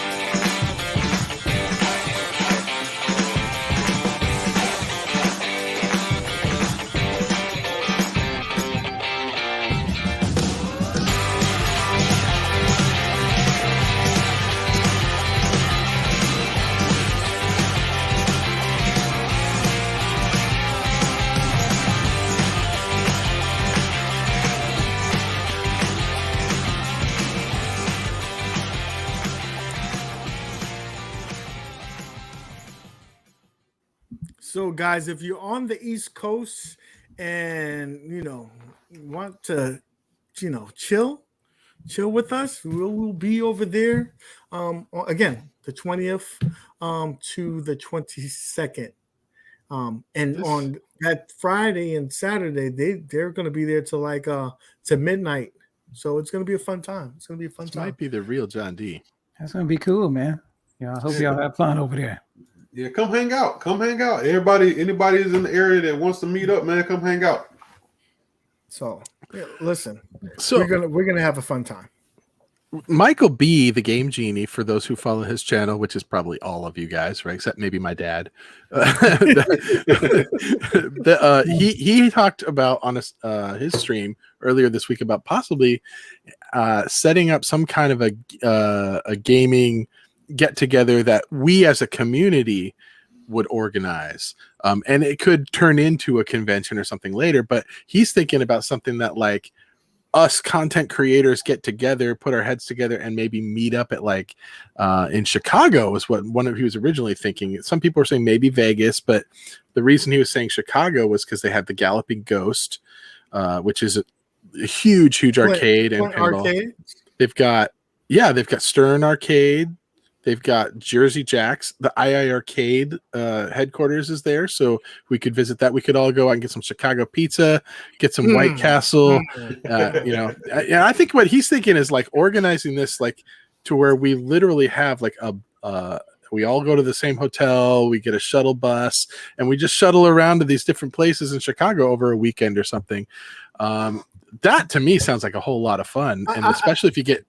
So, guys, if you're on the East Coast and want to, chill with us, we'll be over there. Again, the 20th to the 22nd, and on that Friday and Saturday, they're going to be there till like to midnight. So it's going to be a fun time. It's going to be a fun time. Might be the real John D. That's going to be cool, man. Yeah, I hope y'all have fun over there. Yeah, come hang out. Come hang out. Anybody who's in the area that wants to meet up, man, come hang out. So, listen. So we're gonna have a fun time. Michael B, the Game Genie, for those who follow his channel, which is probably all of you guys, right? Except maybe my dad. He talked about on his stream earlier this week about possibly setting up some kind of a gaming get together that we as a community would organize, and it could turn into a convention or something later. But he's thinking about something that like us content creators get together, put our heads together, and maybe meet up at like in Chicago is what he was originally thinking. Some people were saying maybe Vegas, but the reason he was saying Chicago was because they have the Galloping Ghost, which is a huge arcade and pinball. Arcade? They've got Stern Arcade. They've got Jersey Jack's. The II Arcade headquarters is there, so we could visit that. We could all go out and get some Chicago pizza, get some White Castle. I think what he's thinking is like organizing this like to where we literally have like we all go to the same hotel, we get a shuttle bus, and we just shuttle around to these different places in Chicago over a weekend or something. That to me sounds like a whole lot of fun, and especially if you get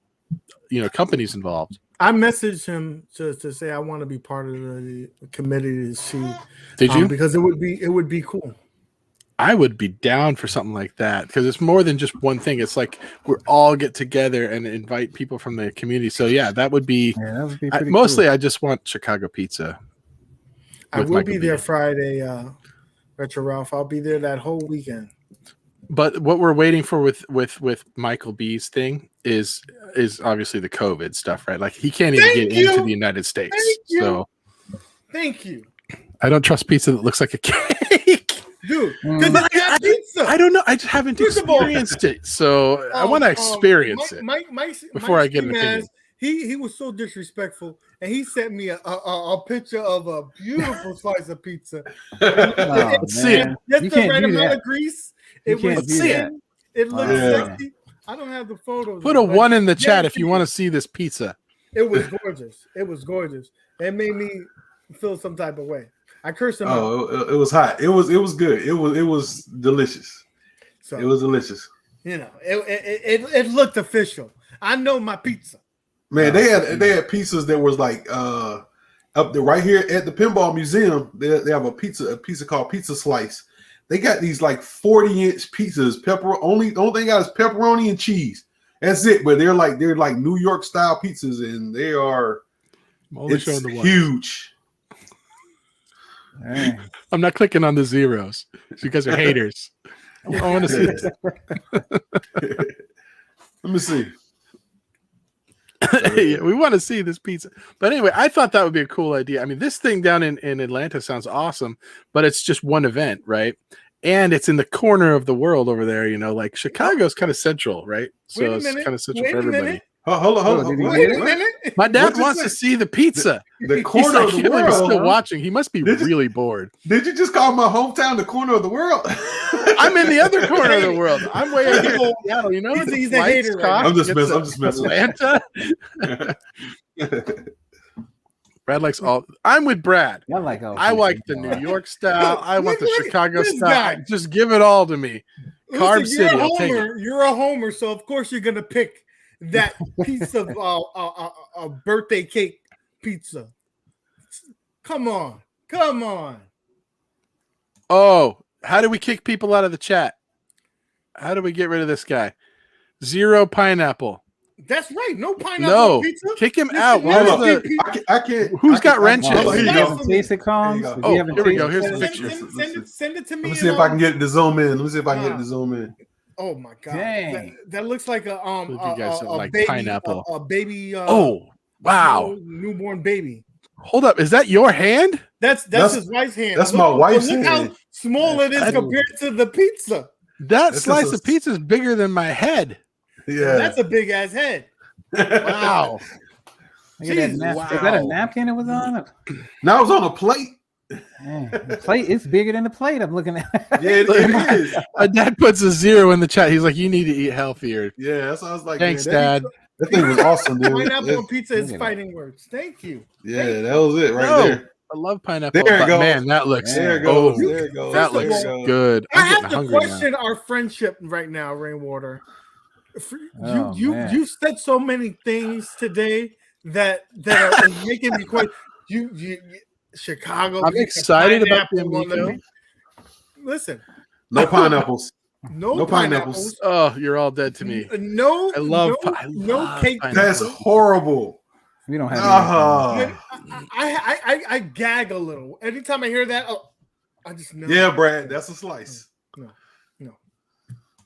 companies involved. I messaged him to say I want to be part of the committee to see. Did you? Because it would be cool. I would be down for something like that because it's more than just one thing. It's like we all get together and invite people from the community. So yeah, that would be. Yeah, that would be pretty mostly, cool. I just want Chicago pizza. I will be there Friday, Retro Ralph. I'll be there that whole weekend. But what we're waiting for with Michael B's thing is obviously the COVID stuff, right? Like he can't even get into the United States. So thank you. I don't trust pizza that looks like a cake. Dude, because I got pizza. I don't know. I just haven't experienced it. So I want to experience it before I get an opinion. He was so disrespectful, and he sent me a picture of a beautiful slice of pizza. Let's see it. Just the right amount of grease. It was thin. It looked sexy. I don't have the photos. Put a 1 in the chat if you want to see this pizza. It was gorgeous. It was gorgeous. It made me feel some type of way. I cursed him out. It was hot. It was good. It was delicious. So it was delicious. It looked official. I know my pizza. Man, they had pizzas that was like up there right here at the Pinball Museum. They have a pizza called Pizza Slice. They got these like 40-inch pizzas. The only thing I got is pepperoni and cheese. That's it. But they're like New York style pizzas, and they are huge. Dang. I'm not clicking on the zeros. You guys are haters. I want to see this. Let me see. Yeah, we want to see this pizza. But anyway, I thought that would be a cool idea. I mean, this thing down in Atlanta sounds awesome, but it's just one event, right? And it's in the corner of the world over there, like Chicago's kind of central, right? So it's kind of central for everybody. Hold on. Wait a minute. My dad wants to see the pizza. The corner of the world. He's still watching. He must be really bored. Did you just call my hometown the corner of the world? I'm in the other corner of the world. I'm way out here in Seattle. He's a hater. Right? I'm just messing. Atlanta. Brad likes all. I'm with Brad. I like the New York style. I want the Chicago style. Just give it all to me. Carb City. I'll take it. You're a homer, so of course you're gonna pick that piece of birthday cake pizza. Come on. Oh, how do we kick people out of the chat? How do we get rid of this guy? 0 pineapple. That's right. No pineapple No, pizza. kick him out. I can't. Who's got wrenches? Oh, here we go. Here's the picture. Send it to me. Let me see if I can get it to zoom in. Oh my god, dang. that looks like a You guys are like baby, pineapple. a baby. Oh wow, newborn baby. Hold up, is that your hand? That's his wife's hand. That's my wife's look hand. How small it is compared to the pizza. That slice of pizza is bigger than my head. Yeah, that's a big ass head. Wow. Is that a napkin it was on? No, it was on a plate. Man, the plate is bigger than the plate I'm looking at. Yeah, it is. My dad puts a 0 in the chat. He's like, you need to eat healthier. Yeah, that's what I was like. Thanks, man, Dad. That thing was awesome, dude. Pineapple on pizza is fighting words. Thank you. Yeah, that was it right there. I love pineapple. There it goes. Man, that looks. There it goes. There it goes. That looks good. I I'm have getting to hungry question now. our friendship right now, Rainwater. Oh, man. You said so many things today that are making me question. You Chicago. I'm excited about the Amico. Listen, no pineapples. No pineapples. Oh, you're all dead to me. No, I love cake. That's horrible. We don't have. I gag a little anytime I hear that. Oh, I just know. Yeah, Brad, that's a slice. No.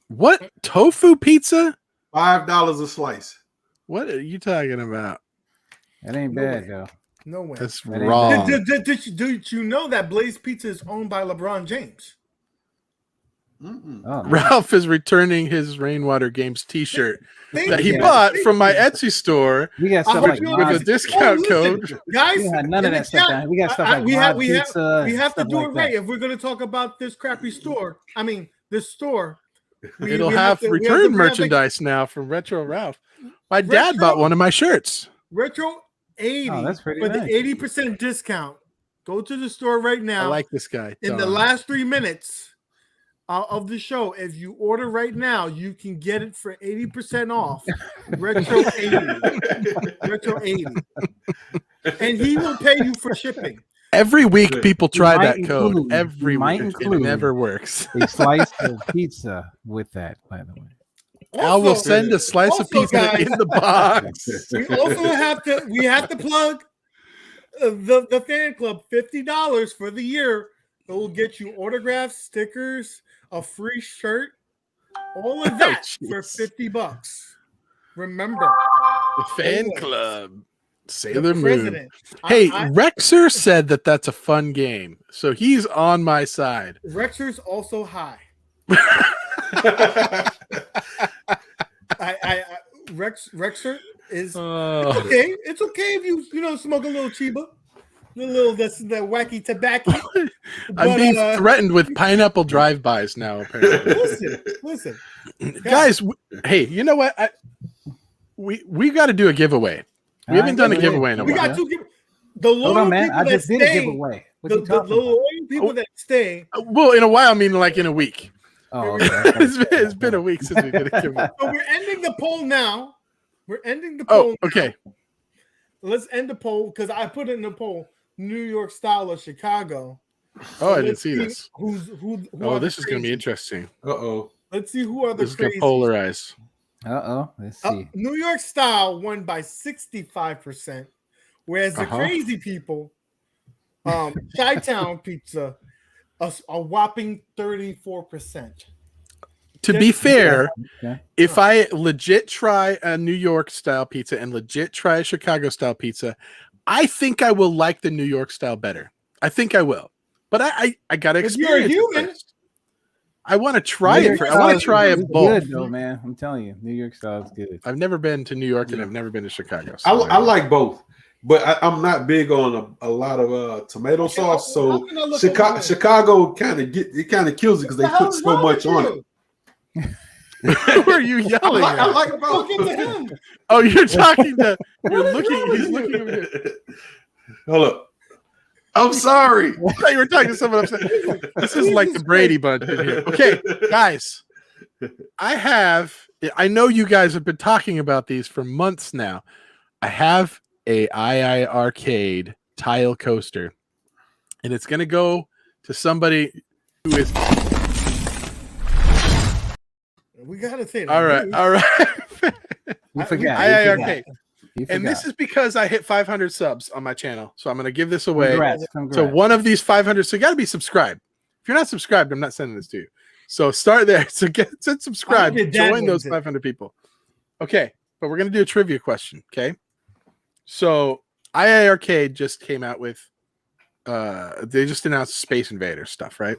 What tofu pizza? $5 a slice. What are you talking about? That ain't bad though. No way. That's wrong. Did you know that Blaze Pizza is owned by LeBron James? Oh, Ralph is returning his Rainwater Games T-shirt that he you. bought from my Etsy store. We got stuff like with a discount code. Guys. We had none of that stuff. We got stuff like we have pizza. We have to stuff do like it right that. if we're going to talk about this crappy store. I mean, this store. It'll have return merchandise now from Retro Ralph. My dad bought one of my shirts. Retro 80 that's pretty for nice. the 80% discount. Go to the store right now. I like this guy. In the last 3 minutes of the show, if you order right now, you can get it for 80% off. Retro 80. Retro 80. And he will pay you for shipping. Every week, people try that code. Include, Every might week, include it never works. a slice of pizza with that, by the way. I will send a slice of pizza guys, in the box. We also have to plug the fan club. $50 for the year. It will get you autographs, stickers, a free shirt, all of that for $50. Remember, The fan club. Sailor Moon. president. Hey, Rexer said that that's a fun game, so he's on my side. Rexer's also high. Rexer is it's okay. It's okay if you smoke a little chiba, that's that wacky tobacco. I'm being threatened with pineapple drive-bys now. Apparently, listen, guys. Hey, you know what? We got to do a giveaway. We haven't done a giveaway in a while. We got 2 give. The loyal people that just stay, did a giveaway. The loyal people that stay. Well, in a while, I mean, like in a week. Oh, okay. It's been a week since we did a giveaway. So we're ending the poll now. We're ending the poll. Oh, okay. Now. Let's end the poll because I put it in the poll: New York style or Chicago. Oh, I didn't see this. Who Oh, this is going to be interesting. Let's see who are the This is going to crazies. polarize. Let's see. New York style won by 65%, whereas the crazy people, Chi-Town pizza, a whopping 34%. To be fair, if I legit try a New York style pizza and legit try a Chicago style pizza, I think I will like the New York style better. I think I will. But I got to experience it first. I want to try it. I want to try it both. Good though, man. I'm telling you, New York style is good. I've never been to New York and I've never been to Chicago. So I like both, but I'm not big on a lot of tomato sauce. So Chicago kind of kills it because they put so much on it. Who are you yelling at? I like both. Oh, you're talking to. You're looking. He's looking over here. Hold up. I'm sorry. I thought you were talking to someone upset. This is like the Brady Bunch in here. Okay, guys, I know you guys have been talking about these for months now. I have a II Arcade tile coaster, and it's going to go to somebody who is. We gotta say that. All right. You forgot. II Arcade. And this is because I hit 500 subs on my channel. So I'm going to give this away Congrats. to one of these 500. So you got to be subscribed. If you're not subscribed, I'm not sending this to you. So start there. So get subscribed. Join those 500 people. Okay. But we're going to do a trivia question. Okay. So II Arcade just came out with, they just announced Space Invaders stuff, right?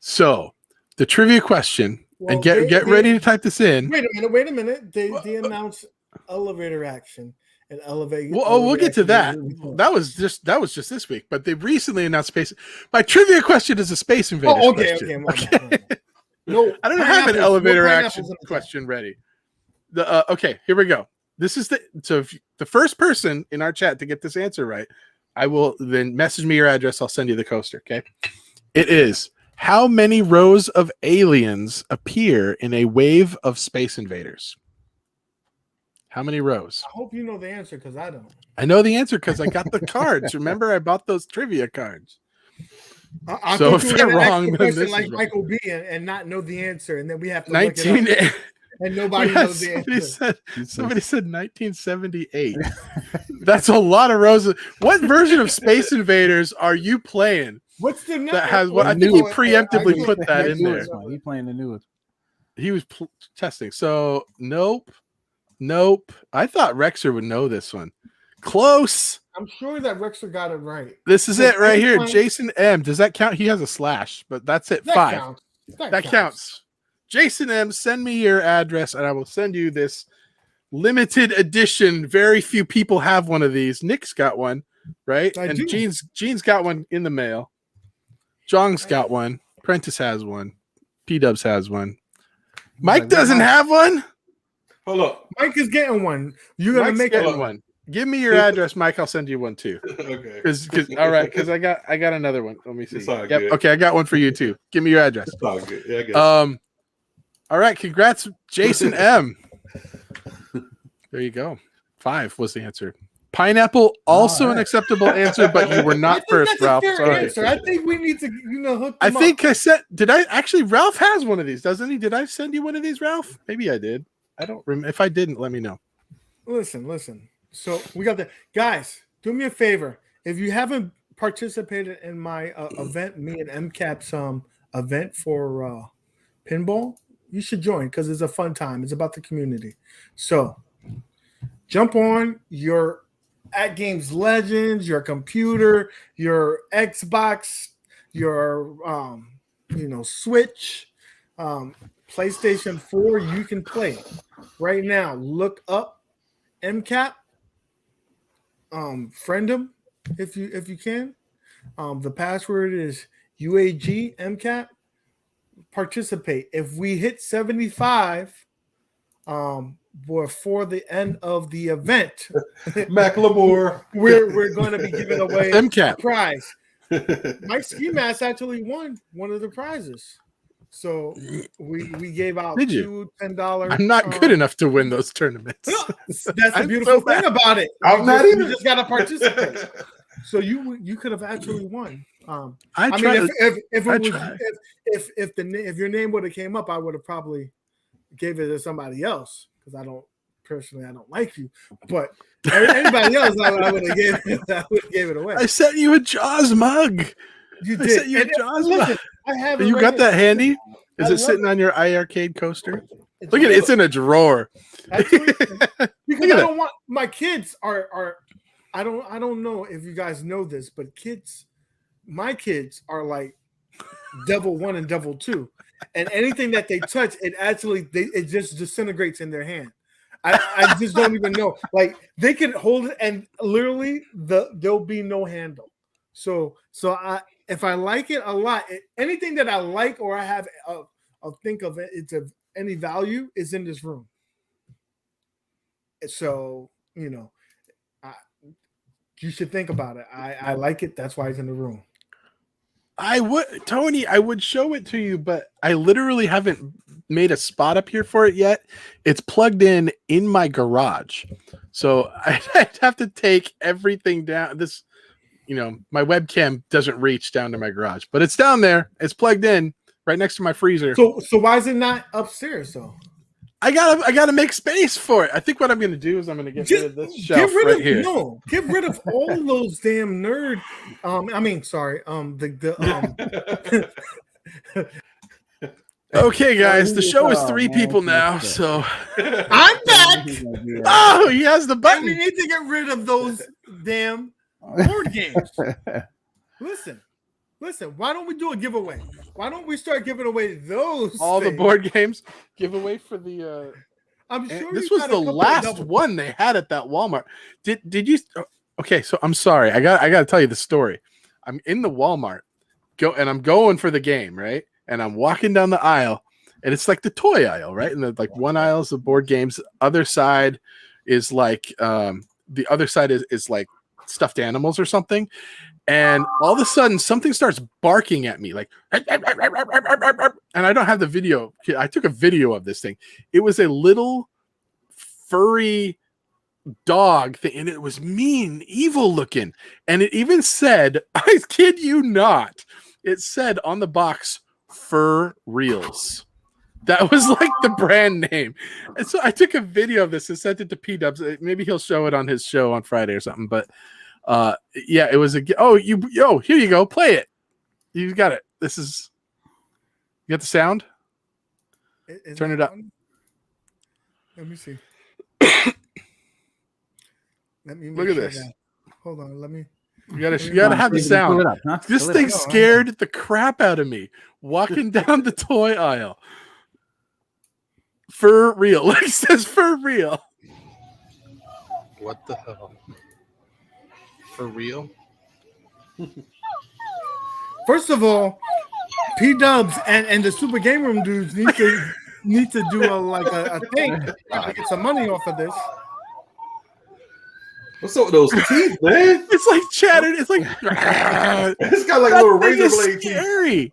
So the trivia question, Well, and get ready to type this in. Wait a minute. They announced elevator action and elevator. Well, we'll get to that. That was just this week, but they recently announced Space. My trivia question is a Space Invaders question. Okay. No, I don't have an elevator action question ready. Okay, here we go. This is the first person in our chat to get this answer right, I will then message me your address. I'll send you the coaster. Okay, it is. How many rows of aliens appear in a wave of Space Invaders? How many rows? I hope you know the answer because I don't. I know the answer because I got the cards. Remember, I bought those trivia cards. I so thought if you were they're gonna wrong, ask then a question this like is Michael B. and not know the answer, and then we have to 19. look it up, and nobody knows the answer. Somebody said 1978. That's a lot of rows. What version of Space Invaders are you playing? What's the that has what? I think he preemptively put that in there. He playing the newest. He was testing. So nope. I thought Rexer would know this one. Close. I'm sure that Rexer got it right. This is it right here. Jason M. Does that count? He has a slash, but that's it. That 5. counts. That counts. Jason M. Send me your address, and I will send you this limited edition. Very few people have one of these. Nick's got one, right? I and do. Gene's got one in the mail. Jong's got one. Prentice has one. P-Dubs has one. Mike doesn't have one. Hold up. Mike is getting one. You're gonna Mike's make getting one. Give me your address, Mike. I'll send you one too. Okay. Because I got another one. Let me see. It's all Yep. good. Okay, I got one for you too. Give me your address. It's all good. Yeah, I guess. All right. Congrats, Jason M. There you go. 5 was the answer. Pineapple, also an acceptable answer, but you were not first, Ralph. Sorry. Answer. I think we need to, hook them up. I said, Ralph has one of these, doesn't he? Did I send you one of these, Ralph? Maybe I did. I don't remember. If I didn't, let me know. Listen. So we got the guys. Do me a favor. If you haven't participated in my event, me and MCAP's event for pinball, you should join because it's a fun time. It's about the community. So jump on your At Games Legends, your computer, your Xbox, your Switch, PlayStation 4. You can play right now. Look up MCAP. Friend him if you can. The password is UAG MCAP. Participate. If we hit 75, before the end of the event, Macklemore, we're going to be giving away MCAP a prize. MikeSkiMask actually won one of the prizes. So we gave out $2 $10. I'm not good enough to win those tournaments. That's the beautiful thing about it. You just got to participate. So you could have actually won. If your name would have came up, I would have probably gave it to somebody else because I don't like you. But anybody else, I would have gave it away. I sent you a Jaws mug. You did. I sent you a Jaws mug. I have it. You right got here. that handy? Is it sitting on your iArcade coaster? Look at it. It's in a drawer. Because I don't want my kids are. I don't know if you guys know this, but my kids are like Devil 1 and Devil 2, and anything that they touch, it just disintegrates in their hand. I just don't even know. Like they can hold it, and literally there'll be no handle. So if I like it a lot, anything that I like or I have think of it's of any value is in this room. So you should think about it. I like it. That's why it's in the room. I would, Tony. I would show it to you, but I literally haven't made a spot up here for it yet. It's plugged in my garage, so I'd have to take everything down. This, my webcam doesn't reach down to my garage, but it's down there. It's plugged in right next to my freezer. So why is it not upstairs though? I gotta make space for it. I think what I'm gonna do is I'm gonna get rid of this shelf here. No, get rid of all those damn nerd. Okay, guys, the show is 3 people now, so I'm back. Oh, he has the button. We need to get rid of those damn board games. Listen, why don't we do a giveaway? Why don't we start giving away those the board games giveaway for the I'm sure this was the last one they had at that Walmart. Did you okay, so I'm sorry. I got to tell you the story. I'm in the Walmart and I'm going for the game, right? And I'm walking down the aisle and it's like the toy aisle, right? And like one aisle is the board games, other side is like the other side is like stuffed animals or something. And all of a sudden, something starts barking at me, like, and I don't have the video. I took a video of this thing. It was a little furry dog thing, and it was mean, evil looking. And it even said, I kid you not, it said on the box, Fur Reels. That was like the brand name. And so I took a video of this and sent it to P-Dubs. Maybe he'll show it on his show on Friday or something, but yeah, it was here you go, play it. You got it. You got the sound? Turn it up. Let me see. Look at this. Hold on, let me. You gotta have the sound. This thing scared the crap out of me walking down the toy aisle. For real. Like it says for real. What the hell? For real? First of all, P-Dubs and the Super Game Room dudes need to do a thing to get some money off of this. What's up with those teeth, man? It's like chattered. It's like it's got like little razor blade teeth. Scary.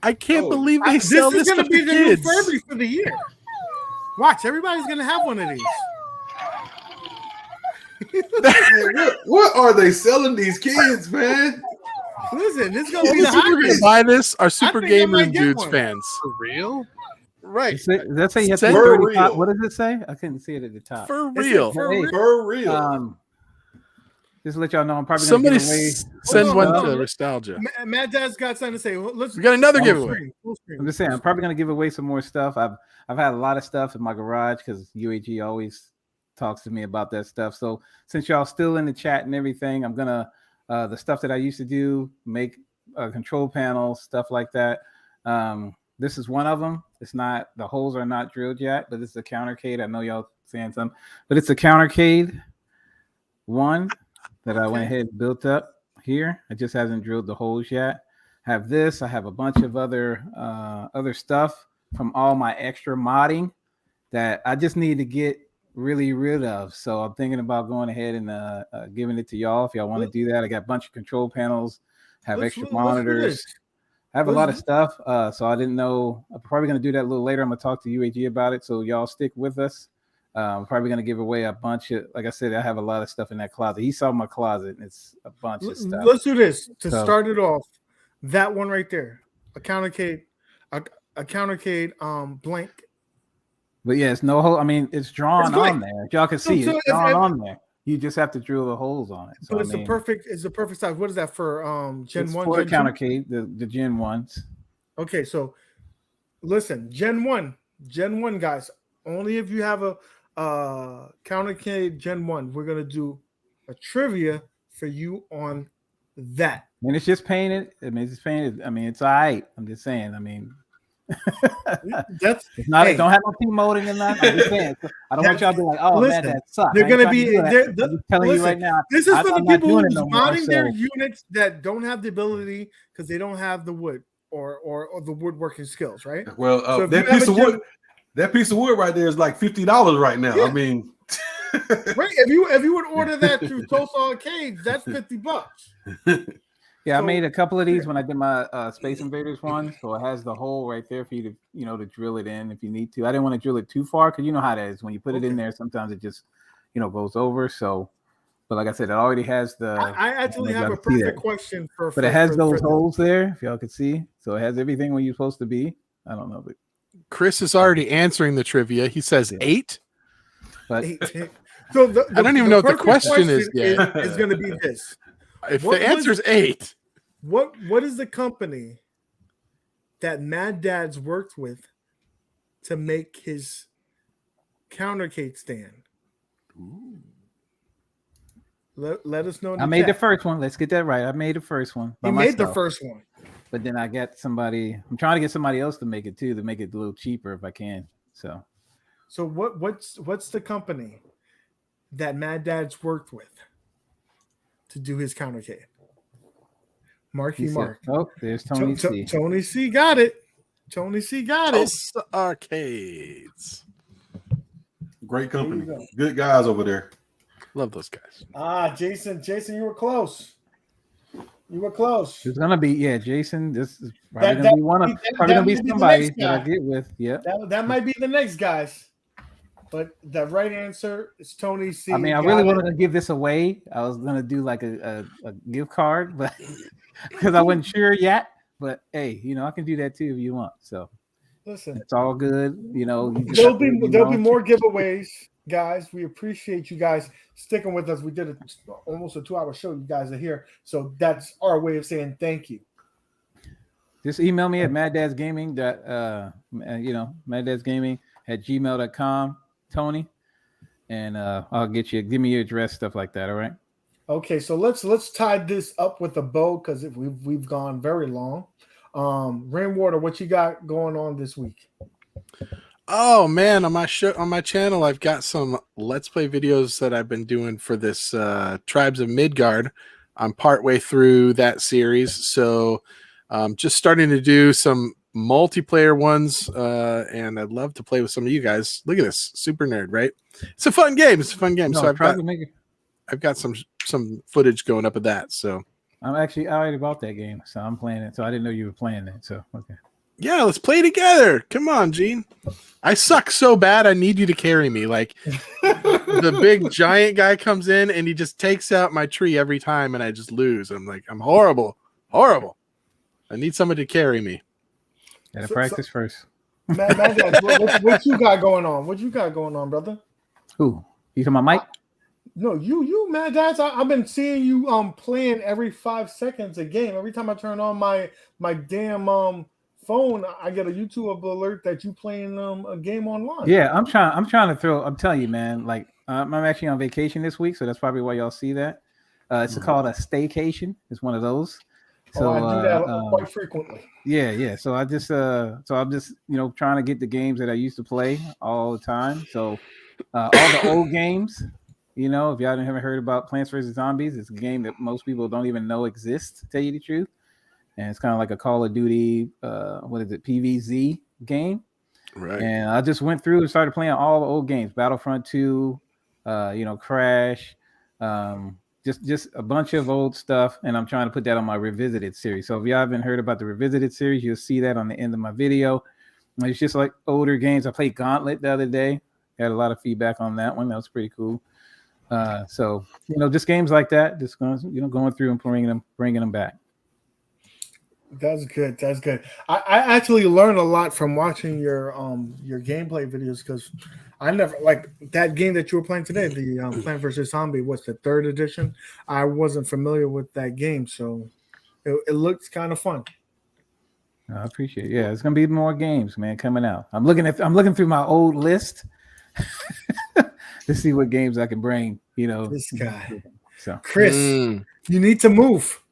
I can't believe they sell this. This is going to be the new Furby for the year. Watch, everybody's going to have one of these. What are they selling these kids, man? Listen, this is gonna be the hottest. Buy this are Super Game Room Dudes fans. For real? Right. That's how you have to 35. What does it say? I couldn't see it at the top. For real. For real. Just to let y'all know, I'm probably somebody gonna give away. Send one to Nostalgia. Mad Dad's got something to say. We got another giveaway. I'm just saying, I'm probably gonna give away some more stuff. I've had a lot of stuff in my garage because UAG always talks to me about that stuff. So since y'all still in the chat and everything, I'm gonna the stuff that I used to do, make control panels, stuff like that. This is one of them. It's not, the holes are not drilled yet, but it's a countercade. I know y'all saying something, but it's a countercade one that I went ahead and built up here. It just hasn't drilled the holes yet. I have this. I have a bunch of other stuff from all my extra modding that I just need to get really rid of. So I'm thinking about going ahead and giving it to y'all if y'all want to do that. I got a bunch of control panels, have extra monitors. I have a lot of stuff. So I didn't know. I'm probably going to do that a little later. I'm going to talk to UAG about it. So y'all stick with us. I'm probably going to give away a bunch of, like I said, I have a lot of stuff in that closet. He saw my closet and it's a bunch of stuff. Let's do this to start it off. That one right there, a countercade blank. But yeah, it's no hole. I mean, it's drawn on there. Y'all can see it's drawn on there. You just have to drill the holes on it. So but it's the perfect size. What is that for? Gen 1, for countercade, the Gen 1s. Okay, so listen, Gen 1, guys. Only if you have a countercade Gen 1, we're gonna do a trivia for you on that. And it's just painted. I mean, it's painted. I mean, it's all right. I'm just saying. I mean, that's it's not. Don't have no P molding in that. I'm just saying. I don't want y'all to be like, oh man, that sucks. They're gonna be. I'm telling you right now. This is for the people who's modding their units that don't have the ability because they don't have the wood or the woodworking skills, right? Well, so that piece of wood right there is like $50 right now. Yeah. I mean, right? If you would order that through Tulsa Arcades, that's $50. Yeah, I made a couple of these when I did my Space Invaders one, so it has the hole right there for you to, to drill it in if you need to. I didn't want to drill it too far because you know how that is. When you put it in there, sometimes it just, goes over. So, but like I said, it already has the. I actually have a perfect question for. But it has those holes there, if y'all could see. So it has everything where you're supposed to be. I don't know, but Chris is already answering the trivia. He says 8. But so I don't even know what the question is yet. Is going to be this. If the answer is 8. What is the company that Mad Dad's worked with to make his countercade stand? Ooh. Let us know. I made the first one. Let's get that right. I made the first one. He made the first one. But then I got somebody. I'm trying to get somebody else to make it too, to make it a little cheaper if I can. So what's the company that Mad Dad's worked with to do his countercade? Marky Mark. Oh, there's Tony C. Tony C got it. Tony C got it. Arcades. Great company. Good guys over there. Love those guys. Jason, you were close. You were close. It's gonna be Jason. This is probably gonna be one of probably gonna be somebody that I get with. Yeah, that might be the next guys. But the right answer is Tony C. I mean, I really wanted to give this away. I was gonna do like a gift card, but because I wasn't sure yet. But hey, I can do that too if you want. So listen, it's all good. There'll be more giveaways, guys. We appreciate you guys sticking with us. We did almost a 2-hour show. You guys are here, so that's our way of saying thank you. Just email me at MaddadsGaming. MaddadsGaming@gmail.com, Tony, and I'll give me your address, stuff like that. All right. Okay, so let's tie this up with a bow because we've gone very long. Rainwater, what you got going on this week? Oh man, on my channel, I've got some Let's Play videos that I've been doing for this Tribes of Midgard. I'm partway through that series, so just starting to do some multiplayer ones, and I'd love to play with some of you guys. Look at this, super nerd, right? It's a fun game. No, so I've got some footage going up of that. So I'm actually already about that game, so I'm playing it. So I didn't know you were playing that. So okay. Yeah, let's play together. Come on, Gene. I suck so bad. I need you to carry me. Like the big giant guy comes in and he just takes out my tree every time, and I just lose. I'm like, I'm horrible. I need somebody to carry me. Gotta practice first. What you got going on? What you got going on, brother? Who? You talking about Mike? No, you, Mad Dads. I've been seeing you playing every 5 seconds a game. Every time I turn on my damn phone, I get a YouTube alert that you playing a game online. Yeah, I'm trying to throw. I'm telling you, man. Like I'm actually on vacation this week, so that's probably why y'all see that. It's called a staycation. It's one of those. So I do that quite frequently. Yeah. So I'm just trying to get the games that I used to play all the time. So all the old games. If y'all haven't heard about Plants vs. Zombies, it's a game that most people don't even know exists, to tell you the truth. And it's kind of like a Call of Duty, PvZ game. Right. And I just went through and started playing all the old games, Battlefront 2, Crash, just a bunch of old stuff. And I'm trying to put that on my Revisited series. So if y'all haven't heard about the Revisited series, you'll see that on the end of my video. And it's just like older games. I played Gauntlet the other day. Had a lot of feedback on that one. That was pretty cool. So just games like that, just going through and bringing them back. That's good. I actually learned a lot from watching your gameplay videos because I never like that game that you were playing today, the Plant vs. Zombie. What's the 3rd edition? I wasn't familiar with that game, so it looks kind of fun. I appreciate it. Yeah, it's gonna be more games, man, coming out. I'm looking through my old list to see what games I can bring. This guy, so Chris, you need to move.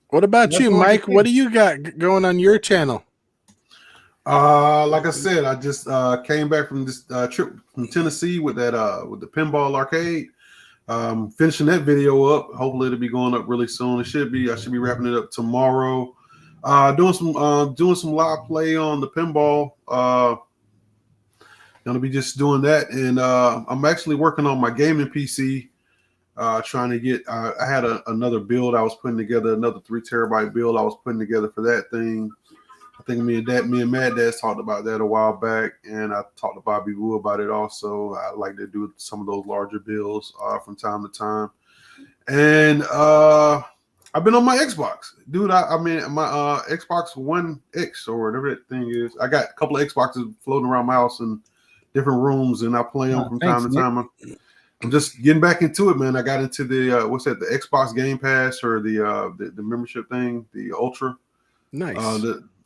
What about you, Mike? What do you got going on your channel? Like I said, I just came back from this trip from Tennessee with the pinball arcade. Finishing that video up. Hopefully it'll be going up really soon. I should be wrapping it up tomorrow. Doing some live play on the pinball. Gonna be just doing that, and I'm actually working on my gaming PC. trying to get. I had another build I was putting together, another 3 terabyte build I was putting together for that thing. I think me and MadDads talked about that a while back, and I talked to Bobby Wu about it also. I like to do some of those larger builds from time to time. And I've been on my Xbox, dude. I mean, my Xbox One X or whatever that thing is. I got a couple of Xboxes floating around my house in different rooms, and I play them from time to time. I'm just getting back into it, man. I got into the what's that? The Xbox Game Pass or the membership thing, the Ultra. Nice.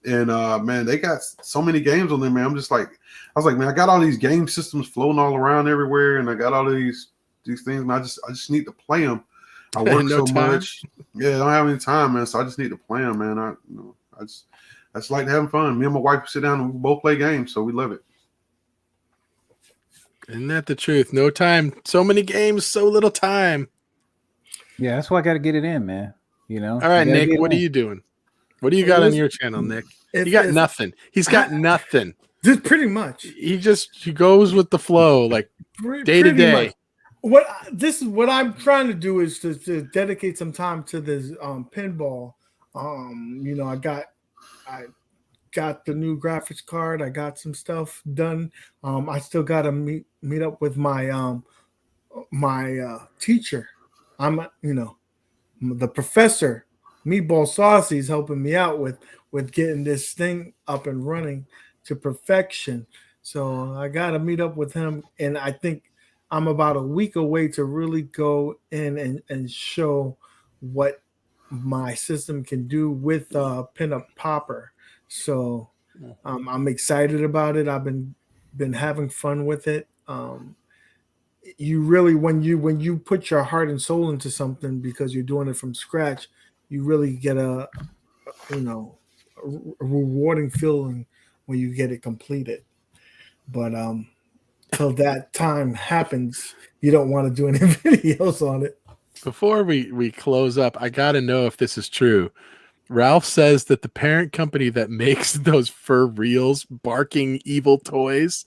Man, they got so many games on there, man. I was like, man, I got all these game systems floating all around everywhere, and I got all these things, and I just need to play them. I work so much. Yeah, I don't have any time, man. So I just need to play them, man. I just like having fun. Me and my wife sit down and we both play games, so we love it. Isn't that the truth? No time. So many games, so little time. Yeah, that's why I got to get it in, man. You know. All right, Nick, what are you doing? What do you got on your channel, Nick? You got nothing. He's got nothing. Just pretty much. He goes with the flow, like day to day. What I'm trying to do is to dedicate some time to this pinball. You know, I got the new graphics card. I got some stuff done. I still got to meet up with my my teacher. The professor. Meatball Saucy is helping me out with getting this thing up and running to perfection. So I got to meet up with him, and I think I'm about a week away to really go in and show what my system can do with Pinup Popper. So I'm excited about it. I've been having fun with it. You really, when you put your heart and soul into something because you're doing it from scratch, you really get a rewarding feeling when you get it completed. But till that time happens, you don't want to do any videos on it. Before we close up, I got to know if this is true. Ralph says that the parent company that makes those fur reels, Barking Evil Toys,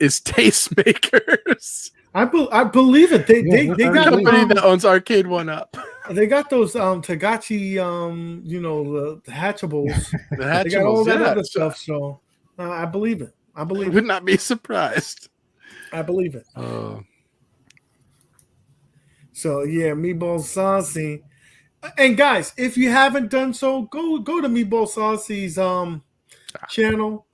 is Tastemakers. I believe it. They got a company that owns Arcade1up. They got those Tagachi the hatchables. The hatchables, they got all that other stuff. So I believe it. I would not be surprised. I believe it. Oh. So yeah, Meatball Saucy. And guys, if you haven't done so, go to Meatball Saucy's channel.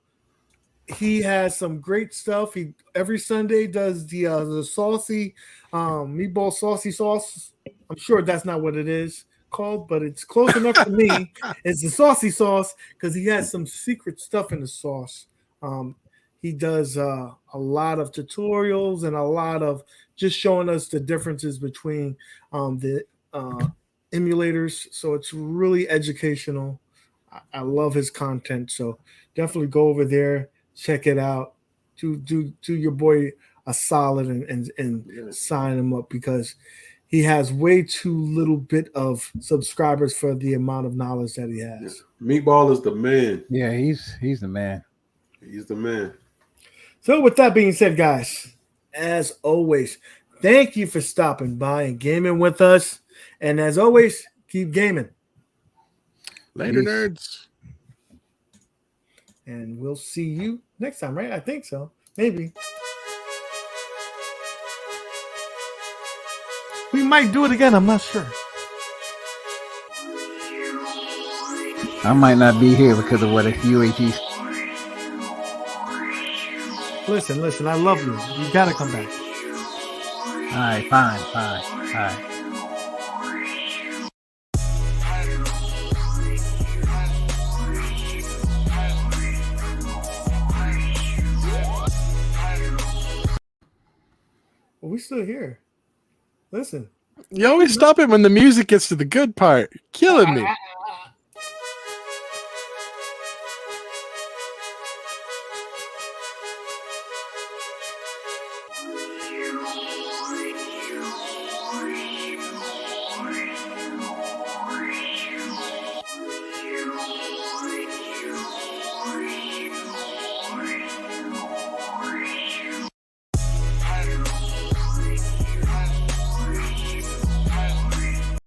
He has some great stuff. He every Sunday does the saucy meatball saucy sauce. I'm sure that's not what it is called, but it's close enough to me. It's the saucy sauce because he has some secret stuff in the sauce. He does a lot of tutorials and a lot of just showing us the differences between the emulators. So it's really educational. I love his content. So definitely go over there. Check it out. Do your boy a solid and sign him up because he has way too little bit of subscribers for the amount of knowledge that he has. Meatball is the man. Yeah, he's the man. He's the man. So with that being said, guys, as always, thank you for stopping by and gaming with us. And as always, keep gaming. Later, nerds. And we'll see you next time, right? I think so. Maybe. We might do it again. I'm not sure. I might not be here because of what a UAG. Listen. I love you. You got to come back. All right, fine. All right. Well, we still here. Listen. You always stop it when the music gets to the good part. Killing me.